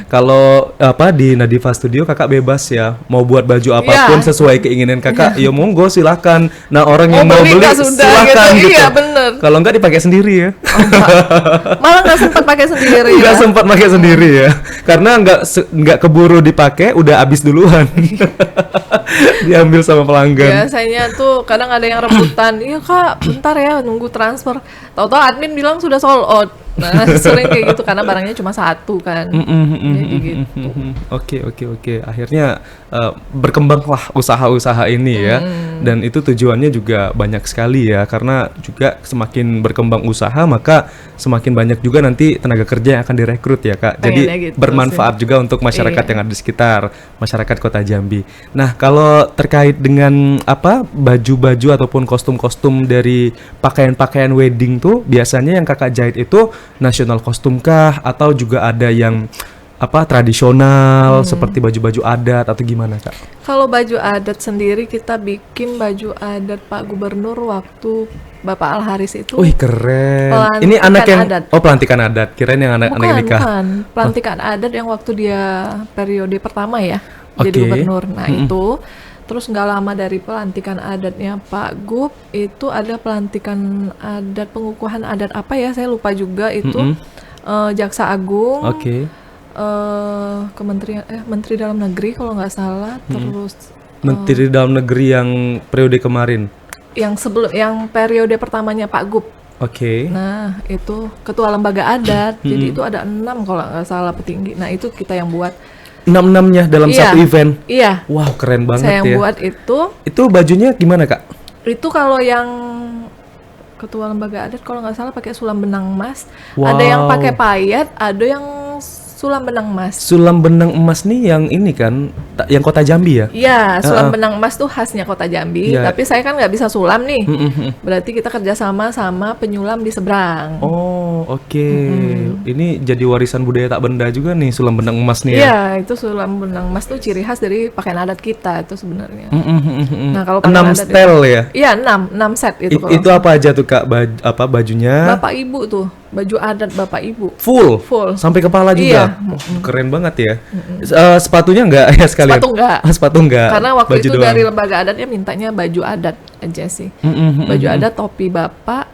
Kalau di Nadifa Studio kakak bebas ya, mau buat baju apapun sesuai keinginan kakak. Ya monggo silakan. Nah orang yang mau beli silakan gitu. Iya bener. Kalau enggak dipakai sendiri ya. Malah nggak sempat pakai sendiri. Nggak sempat pakai sendiri ya. Karena nggak keburu dipakai, udah habis duluan. Diambil sama pelanggan. Biasanya tuh kadang ada yang rebutan. Iya kak, bentar ya nunggu transfer. Tahu-tahu admin bilang sudah sold out. Nah sering kayak gitu karena barangnya cuma satu kan. Jadi gitu. Oke. Akhirnya berkembanglah usaha-usaha ini ya. Dan itu tujuannya juga banyak sekali ya. Karena juga semakin berkembang usaha maka semakin banyak juga nanti tenaga kerja yang akan direkrut ya kak. Jadi gitu bermanfaat sih juga untuk masyarakat yang ada di sekitar masyarakat Kota Jambi. Nah kalau terkait dengan baju-baju ataupun kostum-kostum dari pakaian-pakaian wedding tuh biasanya yang kakak jahit itu nasional kostum kah atau juga ada yang tradisional seperti baju-baju adat atau gimana kak? Kalau baju adat sendiri kita bikin baju adat Pak Gubernur waktu Bapak Al-Haris itu. Wih keren. Ini anak yang adat. Pelantikan adat. Kirain yang anak nikah. Bukan. Pelantikan adat yang waktu dia periode pertama ya jadi gubernur. Nah itu. Terus nggak lama dari pelantikan adatnya Pak Gub itu ada pelantikan adat pengukuhan adat apa ya saya lupa juga itu Jaksa Agung, Kementerian Menteri Dalam Negeri kalau nggak salah, terus Menteri Dalam Negeri yang periode kemarin, yang sebelum yang periode pertamanya Pak Gub. Nah itu ketua lembaga adat, jadi itu ada 6 kalau nggak salah petinggi. Nah itu kita yang buat. 6-6-nya dalam satu event. Iya. Wow, keren banget saya ya. Saya yang buat itu. Itu bajunya gimana, Kak? Itu kalau yang ketua lembaga adat kalau nggak salah pakai sulam benang emas. Wow. Ada yang pakai payet, ada yang sulam benang emas. Sulam benang emas nih yang ini kan, yang Kota Jambi ya? Iya, sulam benang emas tuh khasnya Kota Jambi. Tapi saya kan nggak bisa sulam nih. Berarti kita kerjasama sama penyulam di seberang. Oh, oke. Ini jadi warisan budaya tak benda juga nih sulam benang emas nih ya? Iya, itu sulam benang emas tuh ciri khas dari pakaian adat kita itu sebenarnya. Nah, kalau 6 style ya? Iya, 6 set itu. Itu apa aja tuh Kak? Bajunya? Bapak Ibu tuh. Baju adat Bapak Ibu. Full? Sampai kepala juga? Keren banget ya. Sepatunya enggak ya sekalian? Sepatu enggak. Karena waktu itu doang. Dari lembaga adatnya mintanya baju adat aja sih. Baju adat, topi bapak,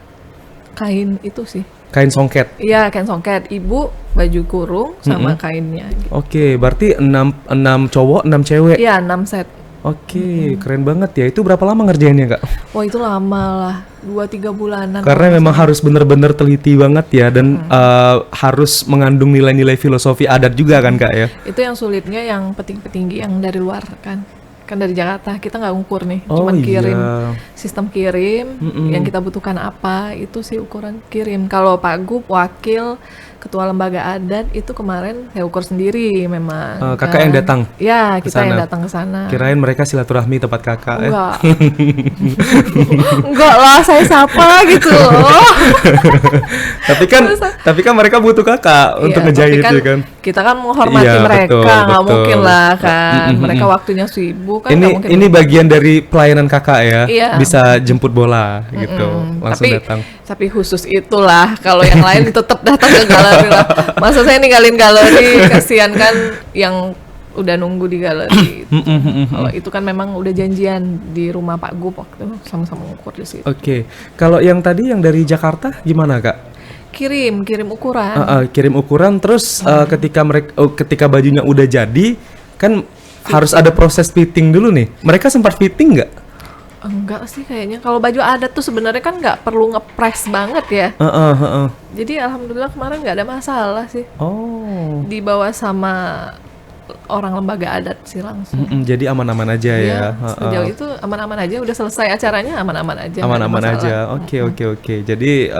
kain itu sih. Kain songket? Iya, kain songket. Ibu baju kurung sama kainnya. Gitu. Oke, berarti 6 cowok, 6 cewek? Iya, 6 set. Oke, keren banget ya. Itu berapa lama ngerjainnya Kak? Wah itu lama lah, 2-3 bulanan. Karena memang harus bener-bener teliti banget ya. Dan harus mengandung nilai-nilai filosofi adat juga kan Kak ya? Itu yang sulitnya yang petinggi-petinggi yang dari luar kan dari Jakarta, kita nggak ngukur nih, cuman kirim, sistem kirim, yang kita butuhkan apa, itu sih ukuran kirim. Kalau Pak Gub, wakil ketua lembaga adat, itu kemarin saya ukur sendiri memang. Kakak yang datang? Ya, kita yang datang ke sana. Kirain mereka silaturahmi tempat kakak. Enggak. Enggak lah, saya sapa gitu loh. tapi kan mereka butuh kakak untuk ngejahit kan. Kita kan menghormati mereka, nggak mungkin lah kan. Mereka waktunya sibuk kan. Ini bagian dari pelayanan kakak ya. Bisa jemput bola gitu, langsung datang. Tapi khusus itulah, kalau yang lain tetap datang ke galeri lah. Masa saya ninggalin galeri, kasihan kan yang udah nunggu di galeri. Kalau itu kan memang udah janjian di rumah Pak Gub waktu sama-sama ukur di situ. Oke. Kalau yang tadi yang dari Jakarta gimana Kak? Kirim ukuran. Kirim ukuran terus ketika bajunya udah jadi kan harus ada proses fitting dulu nih. Mereka sempat fitting nggak? Enggak sih kayaknya. Kalau baju adat tuh sebenarnya kan nggak perlu ngepres banget ya. Jadi alhamdulillah kemarin nggak ada masalah sih. Oh. Dibawa sama orang lembaga adat sih langsung. Jadi aman-aman aja ya. Sejauh itu aman-aman aja, udah selesai acaranya aman-aman aja. Aman-aman aja. Oke. Jadi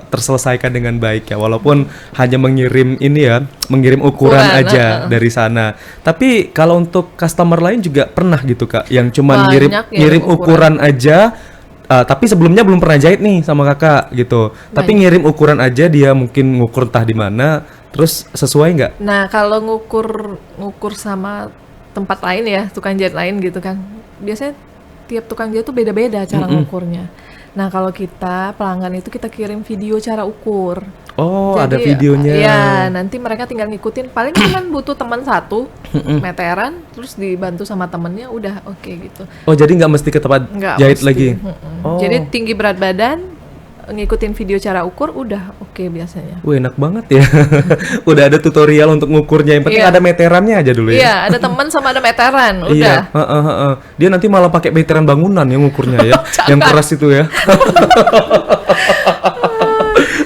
terselesaikan dengan baik ya, walaupun hanya mengirim ukuran aja dari sana. Tapi kalau untuk customer lain juga pernah gitu Kak, yang cuma ngirim ukuran aja. Tapi sebelumnya belum pernah jahit nih sama Kakak gitu. Tapi ngirim ukuran aja, dia mungkin ngukur entah di mana, terus sesuai nggak? Nah kalau ngukur sama tempat lain ya, tukang jahit lain gitu kan, biasanya tiap tukang jahit tuh beda-beda cara ngukurnya. Nah kalau kita pelanggan itu kita kirim video cara ukur. Oh, jadi, ada videonya. Ya, nanti mereka tinggal ngikutin. Paling cuma butuh teman satu meteran, terus dibantu sama temennya, udah oke gitu. Oh, jadi nggak mesti ke tempat jahit lagi? Oh. Jadi tinggi berat badan, ngikutin video cara ukur, udah oke biasanya. Wih, enak banget ya. Udah ada tutorial untuk ngukurnya, yang penting ada meterannya aja dulu ya. Iya, ada teman sama ada meteran, udah. Dia nanti malah pakai meteran bangunan yang ngukurnya ya, yang keras itu ya.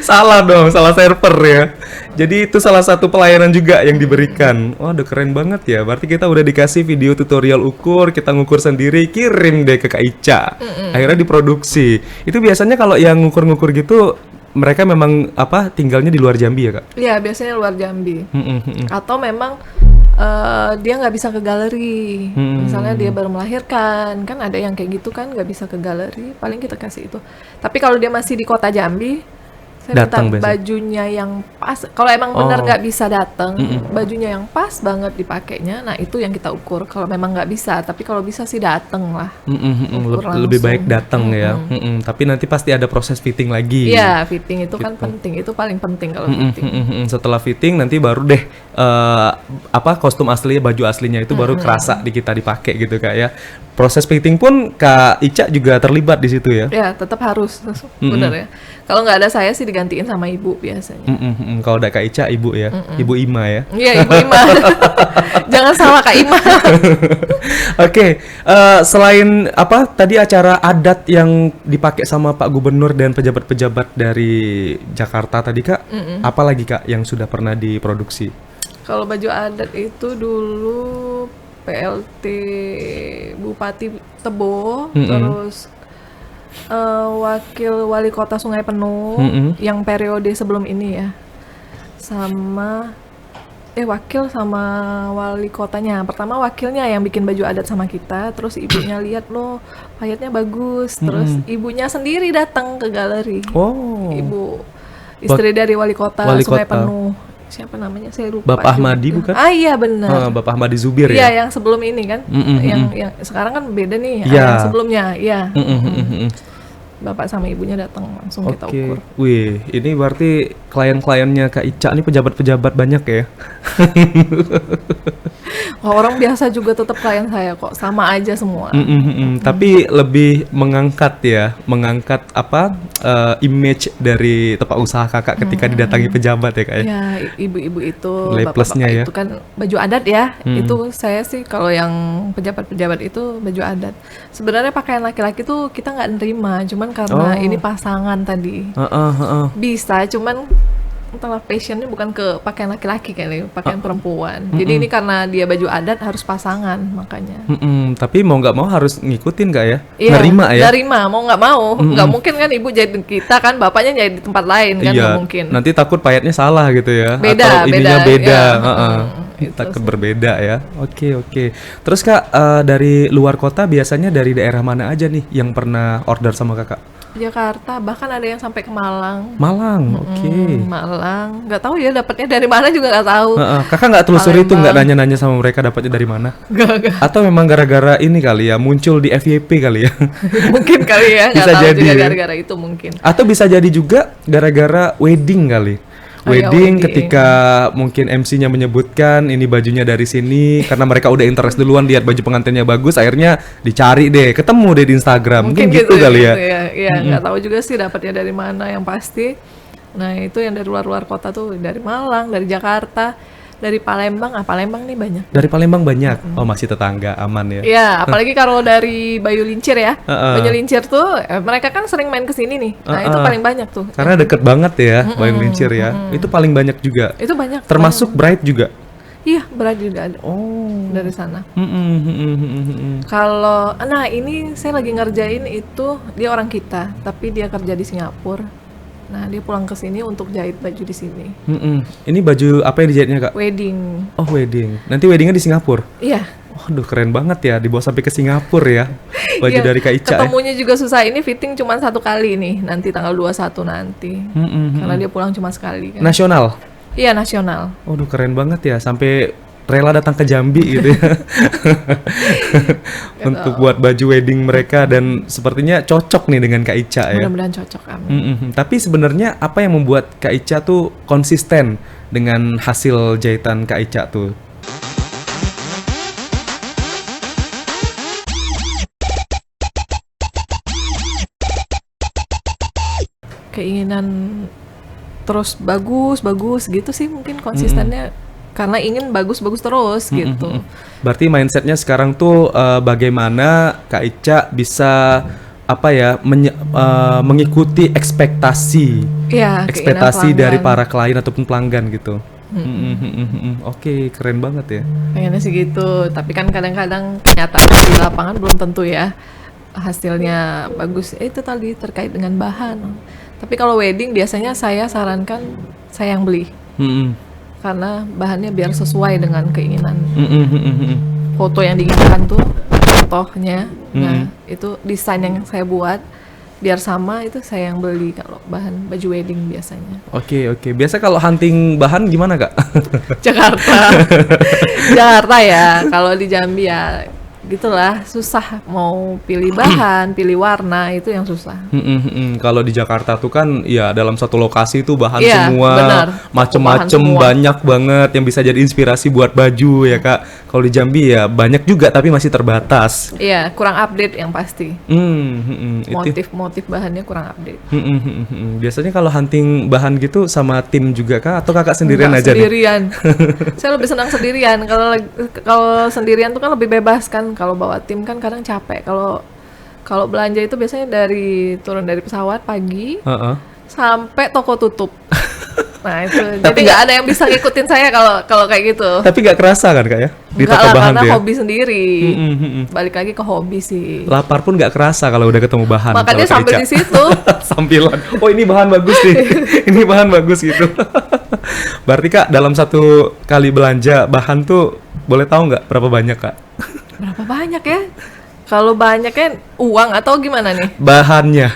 Salah dong, salah server ya. Jadi itu salah satu pelayanan juga yang diberikan. Wah, udah keren banget ya. Berarti kita udah dikasih video tutorial ukur, kita ngukur sendiri, kirim deh ke Kak Ica. Akhirnya diproduksi. Itu biasanya kalau yang ngukur-ngukur gitu, mereka memang tinggalnya di luar Jambi ya Kak? Iya, biasanya luar Jambi. Atau memang dia nggak bisa ke galeri. Misalnya dia baru melahirkan, kan ada yang kayak gitu kan, nggak bisa ke galeri. Paling kita kasih itu. Tapi kalau dia masih di kota Jambi, saya minta bajunya yang pas. Kalau emang benar nggak bisa datang, bajunya yang pas banget dipakainya, nah itu yang kita ukur. Kalau memang nggak bisa, tapi kalau bisa sih datang lah. Lebih baik datang ya. Tapi nanti pasti ada proses fitting lagi. Iya, fitting itu kan penting. Itu paling penting kalau fitting. Setelah fitting nanti baru deh kostum asli, baju aslinya itu baru kerasa di kita dipakai gitu Kak ya. Proses fitting pun Kak Ica juga terlibat di situ ya? Ya, tetap harus, benar ya. Kalau nggak ada saya sih digantiin sama ibu biasanya. Kalau ada Kak Ica, ibu ya, Ibu Ima ya. Iya, Ibu Ima. Jangan salah Kak Ima. Oke, selain tadi acara adat yang dipakai sama Pak Gubernur dan pejabat-pejabat dari Jakarta tadi Kak, apa lagi Kak yang sudah pernah diproduksi? Kalau baju adat itu dulu PLT Bupati Tebo, terus wakil wali kota Sungai Penuh yang periode sebelum ini ya, sama wakil sama wali kotanya. Pertama wakilnya yang bikin baju adat sama kita, terus ibunya lihat loh payetnya bagus, terus ibunya sendiri datang ke galeri. Ibu istri dari wali kota Sungai Penuh. Siapa namanya? Saya lupa. Bapak Ahmadi bukan? Iya benar. Bapak Ahmadi Zubir ya? Iya, yang sebelum ini kan. Yang sekarang kan beda nih. Yang sebelumnya, iya. Bapak sama ibunya datang langsung kita ukur. Wih, ini berarti klien-kliennya Kak Ica nih pejabat-pejabat banyak ya? Orang biasa juga tetap klien saya kok, sama aja semua. Tapi lebih mengangkat image dari tempat usaha Kakak ketika didatangi pejabat ya Kak ya? Ya, ibu-ibu itu, bapak-bapak ya. Itu kan baju adat ya. Itu saya sih kalau yang pejabat-pejabat itu baju adat. Sebenarnya pakaian laki-laki tuh kita nggak nerima, cuman karena ini pasangan tadi. Bisa, cuman entahlah passionnya bukan ke pakaian laki-laki kali, pakaian perempuan. Jadi ini karena dia baju adat harus pasangan makanya. Tapi mau nggak mau harus ngikutin nggak ya? Iya, nerima ya? Nerima, mau nggak mau. Nggak mungkin kan ibu jahit kita kan, bapaknya jahit di tempat lain kan, nggak mungkin. Nanti takut payetnya salah gitu ya? Beda, atau ininya beda. Ya. Takut berbeda ya. Oke. Terus Kak, dari luar kota biasanya dari daerah mana aja nih yang pernah order sama Kakak? Jakarta, bahkan ada yang sampai ke Malang. Oke. Malang, nggak tahu ya dapatnya dari mana juga nggak tahu. Kakak nggak telusuri itu, nggak nanya-nanya sama mereka dapatnya dari mana? Gak. Atau memang gara-gara ini kali ya, muncul di FYP kali ya? Mungkin kali ya, nggak tahu jadi, juga gara-gara itu mungkin. Atau bisa jadi juga gara-gara wedding kali. Wedding ketika mungkin MC-nya menyebutkan ini bajunya dari sini, karena mereka udah interest duluan lihat baju pengantinnya bagus, akhirnya dicari deh, ketemu deh di Instagram. Mungkin gitu kali ya. Iya, nggak tahu juga sih dapatnya dari mana yang pasti. Nah, itu yang dari luar kota tuh, dari Malang, dari Jakarta, dari Palembang. Palembang nih banyak. Dari Palembang banyak. Oh, masih tetangga, aman ya. Iya, apalagi kalau dari Bayu Lincir ya. Bayu Lincir tuh mereka kan sering main ke sini nih. Nah, itu paling banyak tuh. Karena deket banget ya Bayu Lincir ya. Itu paling banyak juga. Itu banyak. Termasuk Bright juga. Iya, berarti udah ada. Dari sana. Kalau, nah ini saya lagi ngerjain itu, dia orang kita, tapi dia kerja di Singapura. Nah, dia pulang ke sini untuk jahit baju di sini. Ini baju apa yang dijahitnya, Kak? Wedding. Oh, wedding. Nanti weddingnya di Singapura? Iya. Waduh, keren banget ya, dibawa sampai ke Singapura ya. Baju Iya, dari Kak Ica. ketemunya juga susah. Ini fitting cuma 1 kali nih, nanti tanggal 21 nanti. Karena dia pulang cuma sekali kan. Nasional? Iya, nasional. Waduh, keren banget ya, sampai rela datang ke Jambi gitu ya. Untuk buat baju wedding mereka, dan sepertinya cocok nih dengan Kak Ica ya. Mudah-mudahan cocok, amin. Tapi sebenarnya apa yang membuat Kak Ica tuh konsisten dengan hasil jahitan Kak Ica tuh? Keinginan terus bagus gitu sih mungkin konsistennya, karena ingin bagus terus gitu. Berarti mindsetnya sekarang tuh bagaimana Kak Ica bisa mengikuti ekspektasi dari para klien ataupun pelanggan gitu. Oke, keren banget ya. Pengennya sih gitu, tapi kan kadang-kadang kenyataan di lapangan belum tentu ya hasilnya bagus. Itu tadi terkait dengan bahan. Tapi kalau wedding biasanya saya sarankan saya yang beli. Karena bahannya biar sesuai dengan keinginan. Foto yang diinginkan tuh, fotonya. Nah, itu desain yang saya buat biar sama, itu saya yang beli kalau bahan baju wedding biasanya. Oke. Biasa kalau hunting bahan gimana, Kak? Jakarta ya. Kalau di Jambi ya gitulah, susah mau pilih bahan, pilih warna, itu yang susah. Kalau di Jakarta tuh kan ya dalam satu lokasi tuh bahan Iya, semua, macem-macem, banyak banget yang bisa jadi inspirasi buat baju ya, Kak. Kalau di Jambi ya banyak juga tapi masih terbatas. Iya, kurang update yang pasti. Motif bahannya kurang update. Biasanya kalau hunting bahan gitu sama tim juga, Kak, atau Kakak sendirian aja sendirian. Saya lebih senang sendirian. Kalau sendirian tuh kan lebih bebas kan. Kalau bawa tim kan kadang capek. Kalau belanja itu biasanya turun dari pesawat pagi sampai toko tutup. Nah itu, jadi nggak ada yang bisa ngikutin saya kalau kayak gitu. Tapi nggak kerasa kan, Kak ya? Di toko bahan karena hobi sendiri. Balik lagi ke hobi sih. Lapar pun nggak kerasa kalau udah ketemu bahan. Makanya sampai di situ. Sampilan. Oh, ini bahan bagus nih. Ini bahan bagus gitu. Berarti, Kak, dalam satu kali belanja bahan tuh boleh tahu nggak berapa banyak, Kak? Berapa banyak ya? Kalau banyak kan uang atau gimana nih? Bahannya.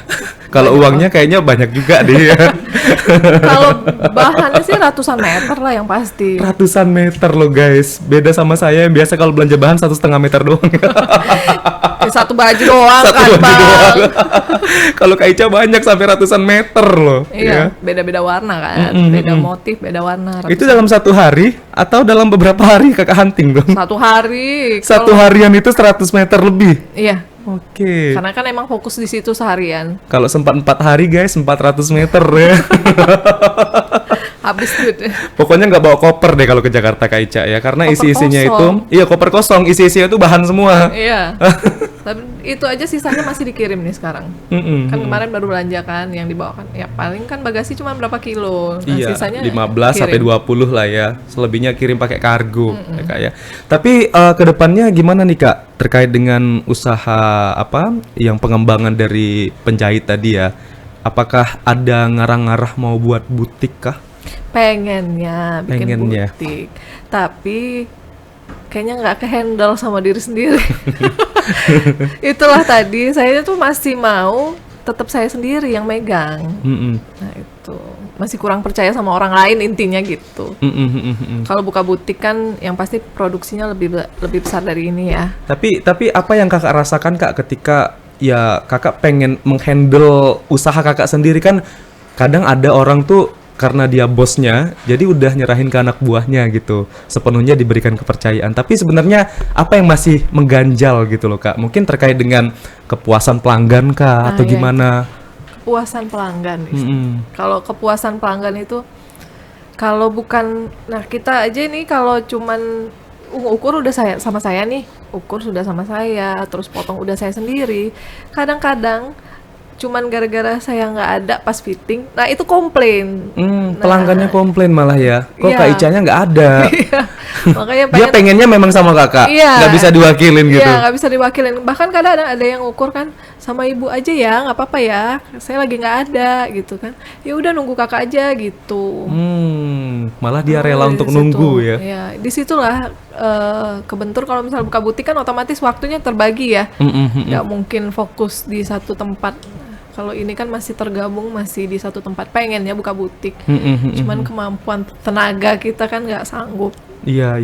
Kalau uangnya kayaknya banyak juga deh ya. Kalau bahannya sih ratusan meter lah yang pasti. Ratusan meter loh, guys. Beda sama saya yang biasa kalau belanja bahan 1,5 meter doang. Satu baju doang kan, Bang. Kalau Kak Ica banyak sampai ratusan meter loh. Iya, beda-beda warna kan. Beda motif, beda warna. Itu dalam satu hari atau dalam beberapa hari Kakak hunting dong? Satu hari. Satu harian itu 100 meter lebih? Iya. Oke. Karena kan emang fokus di situ seharian. Kalau sempat 4 hari, guys, 400 meter ya. Habis tuh. Pokoknya nggak bawa koper deh kalau ke Jakarta, Kak Ica ya, karena isi-isinya itu, koper kosong, isi-isinya itu bahan semua. Iya. Tapi itu aja sisanya masih dikirim nih sekarang. Kan kemarin baru belanja kan yang dibawakan. Ya paling kan bagasi cuma berapa kilo. Nah, iya, sisanya 15 sampai 20 lah ya. Selebihnya kirim pakai kargo ya, Kak ya. Tapi kedepannya gimana nih, Kak, terkait dengan usaha yang pengembangan dari penjahit tadi ya? Apakah ada ngarah-ngarah mau buat butik kah? Pengennya bikin butik, tapi kayaknya nggak ke-handle sama diri sendiri. Itulah tadi saya tuh masih mau tetap saya sendiri yang megang. Nah itu masih kurang percaya sama orang lain intinya gitu. Kalau buka butik kan yang pasti produksinya lebih besar dari ini ya. Tapi apa yang Kakak rasakan, Kak, ketika ya Kakak pengen menghandle usaha Kakak sendiri? Kan kadang ada orang tuh karena dia bosnya, jadi udah nyerahin ke anak buahnya gitu, sepenuhnya diberikan kepercayaan. Tapi sebenarnya apa yang masih mengganjal gitu loh, Kak? Mungkin terkait dengan kepuasan pelanggan kah, atau gimana? Kepuasan pelanggan. Kalau kepuasan pelanggan itu, kalau bukan, nah kita aja nih kalau cuman ukur udah sama saya nih, ukur sudah sama saya, terus potong udah saya sendiri. Kadang-kadang cuman gara-gara saya nggak ada pas fitting, nah itu komplain. Pelanggannya komplain malah ya, kok Kak Ica-nya nggak ada. Makanya dia pengennya memang sama kakak, nggak bisa diwakilin gitu. Iya, nggak bisa diwakilin. Bahkan kadang ada yang ukur kan, sama ibu aja ya, nggak apa-apa ya, saya lagi nggak ada gitu kan. Ya udah nunggu kakak aja gitu. Malah dia rela untuk nunggu ya. Ya, disitulah kebentur kalau misalnya buka butik kan otomatis waktunya terbagi ya. Nggak mungkin fokus di satu tempat. Kalau ini kan masih tergabung, masih di satu tempat, pengen ya buka butik. Cuman kemampuan tenaga kita kan nggak sanggup. Iya.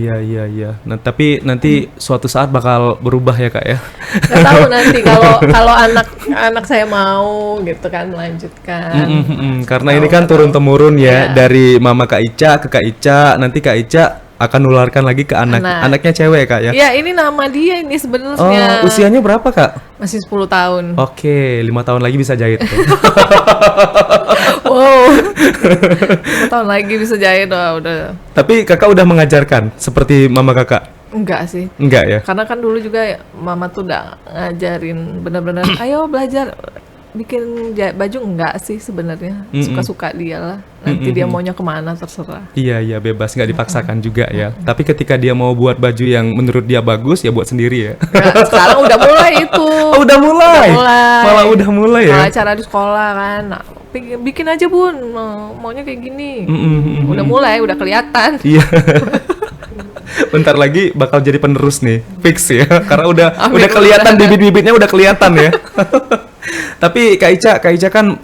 Nah, tapi nanti suatu saat bakal berubah ya Kak ya. Nggak tahu nanti kalau anak saya mau gitu kan melanjutkan. Karena ini kan turun temurun ya, dari mama Kak Ica ke Kak Ica, nanti Kak Ica akan nularkan lagi ke anaknya cewek Kak ya. Ya ini nama dia ini sebenarnya. Usianya berapa Kak? Masih 10 tahun. Oke, 5 tahun lagi bisa jahit. Wow. 5 tahun lagi bisa jahit udah. Tapi Kakak udah mengajarkan seperti mama Kakak? Enggak sih. Enggak ya? Karena kan dulu juga mama tuh udah ngajarin benar-benar ayo belajar bikin baju, enggak sih sebenarnya. Suka-suka dia lah. Nanti dia maunya kemana terserah. Iya bebas, nggak dipaksakan juga ya. Tapi ketika dia mau buat baju yang menurut dia bagus ya buat sendiri ya. Nah, sekarang udah mulai itu. Udah mulai. Malah udah mulai ya. Malah acara di sekolah kan. Nah, bikin aja Bun, maunya kayak gini. Udah mulai, udah kelihatan. Iya. Bentar lagi bakal jadi penerus nih, fix ya. Karena udah kelihatan bibit-bibitnya udah kelihatan ya. Tapi Kak Ica kan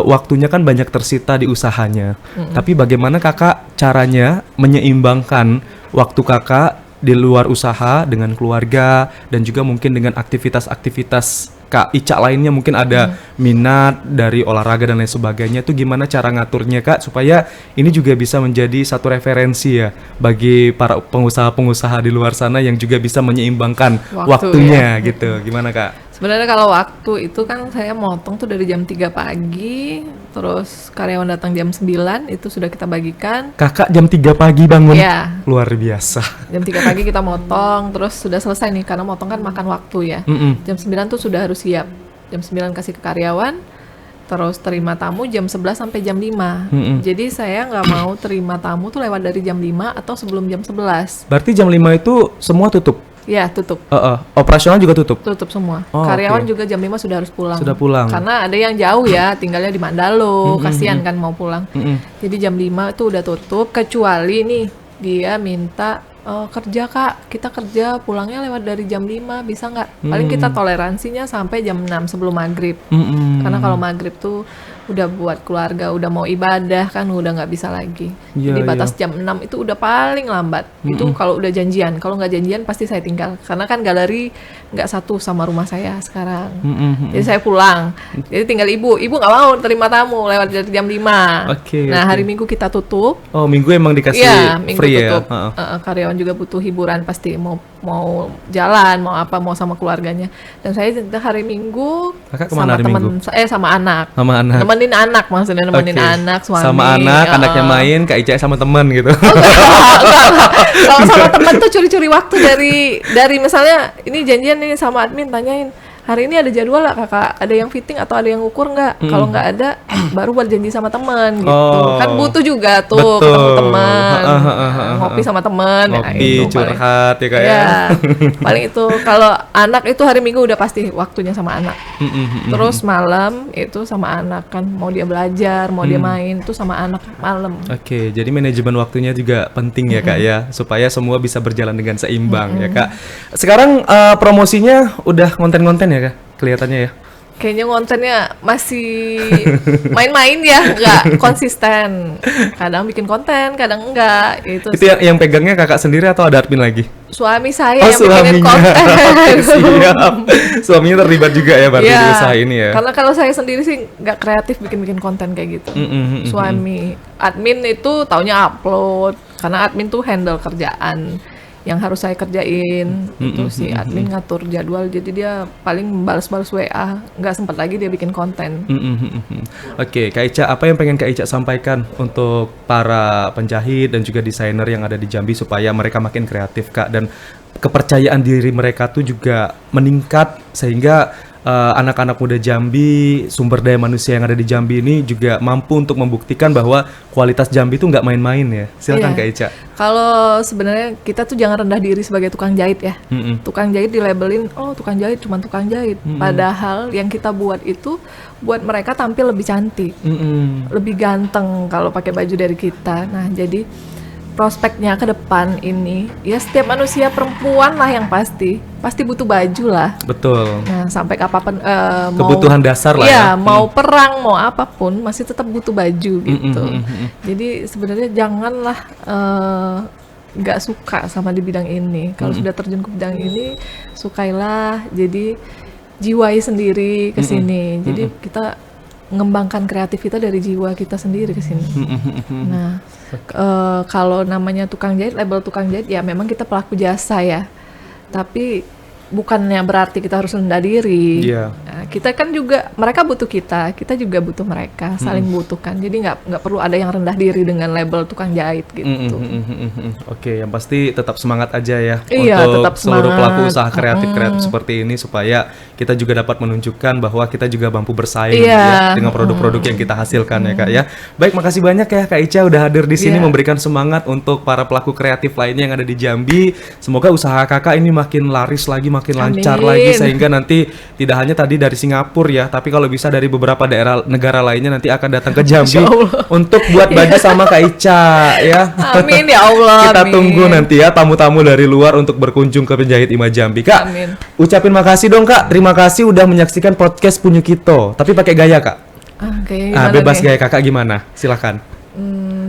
waktunya kan banyak tersita di usahanya. Tapi bagaimana Kakak caranya menyeimbangkan waktu Kakak di luar usaha dengan keluarga dan juga mungkin dengan aktivitas-aktivitas Kak Ica lainnya, mungkin ada minat dari olahraga dan lain sebagainya. Itu gimana cara ngaturnya Kak supaya ini juga bisa menjadi satu referensi ya bagi para pengusaha-pengusaha di luar sana yang juga bisa menyeimbangkan waktunya gitu. Gimana Kak? Sebenarnya kalau waktu itu kan saya motong tuh dari jam 3 pagi, terus karyawan datang jam 9, itu sudah kita bagikan. Kakak jam 3 pagi bangun? Iya. Luar biasa. Jam 3 pagi kita motong, terus sudah selesai nih, karena motong kan makan waktu ya. Jam 9 tuh sudah harus siap. Jam 9 kasih ke karyawan, terus terima tamu jam 11 sampai jam 5. Jadi saya nggak mau terima tamu tuh lewat dari jam 5 atau sebelum jam 11. Berarti jam 5 itu semua tutup? Ya, tutup. Operasional juga tutup? Tutup semua. Karyawan juga jam 5 sudah harus pulang. Sudah pulang. Karena ada yang jauh ya, tinggalnya di Mandalo, kasihan kan mau pulang. Jadi jam 5 itu udah tutup, kecuali nih dia minta kerja Kak, kita kerja pulangnya lewat dari jam 5, bisa nggak? Paling kita toleransinya sampai jam 6 sebelum maghrib. Karena kalau maghrib tuh udah buat keluarga, udah mau ibadah kan udah nggak bisa lagi. Jadi batas jam 6 itu udah paling lambat. Itu kalau udah janjian. Kalau nggak janjian pasti saya tinggal. Karena kan galeri nggak satu sama rumah saya sekarang. Jadi saya pulang. Jadi tinggal ibu nggak mau terima tamu lewat dari jam 5. Nah hari Minggu kita tutup. Oh Minggu emang dikasih Minggu free tutup. Ya? Karyawan juga butuh hiburan pasti, mau jalan, mau apa, mau sama keluarganya. Dan saya hari Minggu sama teman, sama anak. Nemenin anak maksudnya, nemenin anak, suami. Sama anak, anaknya main, Kak Ica sama teman gitu. Kalau sama teman tuh curi-curi waktu dari misalnya ini janjian nih sama admin, tanyain hari ini ada jadwal nggak Kakak, ada yang fitting atau ada yang ukur nggak? Kalau nggak ada baru buat janji sama teman gitu. Kan butuh juga tuh ketemu teman, ngopi sama teman, ngopi, curhat ya Kak ya. Paling itu kalau anak itu hari Minggu udah pasti waktunya sama anak. Terus malam itu sama anak kan, mau dia belajar, mau dia main itu sama anak malam. Oke, jadi manajemen waktunya juga penting ya Kak ya, supaya semua bisa berjalan dengan seimbang ya Kak. Sekarang promosinya udah konten-konten ya Kak, kelihatannya ya? Kayaknya kontennya masih main-main ya, nggak konsisten. Kadang bikin konten, kadang enggak. Itu yang pegangnya Kakak sendiri atau ada admin lagi? Suami saya yang bikin konten. Siap. Suaminya terlibat juga ya berarti di usaha ini ya? Karena kalau saya sendiri sih nggak kreatif bikin konten kayak gitu. Suami, admin itu taunya upload. Karena admin tuh handle kerjaan yang harus saya kerjain. Itu si admin ngatur jadwal, jadi dia paling balas-balas WA, nggak sempat lagi dia bikin konten. Oke, Kak Ica, apa yang pengen Kak Ica sampaikan untuk para penjahit dan juga desainer yang ada di Jambi supaya mereka makin kreatif Kak, dan kepercayaan diri mereka tuh juga meningkat sehingga anak-anak muda Jambi, sumber daya manusia yang ada di Jambi ini juga mampu untuk membuktikan bahwa kualitas Jambi itu nggak main-main ya. Silakan Kak Ica. Kalau sebenarnya kita tuh jangan rendah diri sebagai tukang jahit ya. Tukang jahit dilabelin, oh tukang jahit cuma tukang jahit. Padahal yang kita buat itu buat mereka tampil lebih cantik, lebih ganteng kalau pakai baju dari kita. Nah jadi prospeknya ke depan ini ya setiap manusia perempuan lah yang pasti butuh baju lah. Betul. Nah sampai kapan kebutuhan dasar lah ya. Mau perang mau apapun masih tetap butuh baju gitu. Jadi sebenarnya janganlah nggak suka sama di bidang ini. Kalau sudah terjun ke bidang ini sukailah. Jadi jiwai sendiri ke sini. Jadi kita mengembangkan kreativitas dari jiwa kita sendiri ke sini. Nah, kalau namanya tukang jahit, label tukang jahit ya memang kita pelaku jasa ya. Tapi bukannya berarti kita harus rendah diri. Nah, kita kan juga mereka butuh kita juga butuh mereka, saling butuhkan. Jadi nggak perlu ada yang rendah diri dengan label tukang jahit gitu. Oke, yang pasti tetap semangat aja ya untuk tetap seluruh pelaku usaha kreatif seperti ini supaya kita juga dapat menunjukkan bahwa kita juga mampu bersaing ya, dengan produk-produk yang kita hasilkan ya Kak ya. Baik, makasih banyak ya Kak Ica udah hadir di sini memberikan semangat untuk para pelaku kreatif lainnya yang ada di Jambi. Semoga usaha Kakak ini makin laris lagi, makin lancar lagi sehingga nanti tidak hanya tadi dari Singapura ya, tapi kalau bisa dari beberapa daerah negara lainnya nanti akan datang ke Jambi untuk buat baju sama Kak Ica ya. Amin ya Allah. Kita tunggu nanti ya tamu-tamu dari luar untuk berkunjung ke penjahit Ima Jambi. Kak, ucapin makasih dong Kak. Terima kasih udah menyaksikan podcast Punyo Kito. Tapi pakai gaya Kak. Bebas gaya Kakak gimana? Silakan.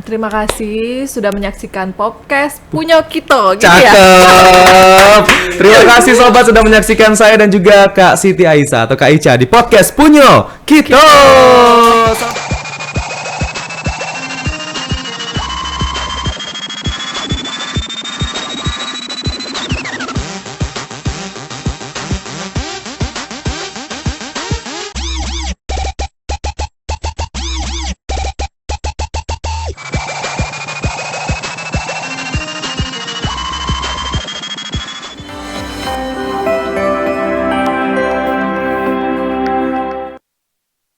Terima kasih sudah menyaksikan podcast Punyo Kito. Gitu cakep. Ya? Terima kasih sobat sudah menyaksikan saya dan juga Kak Siti Aisyah atau Kak Ica di podcast Punyo Kito.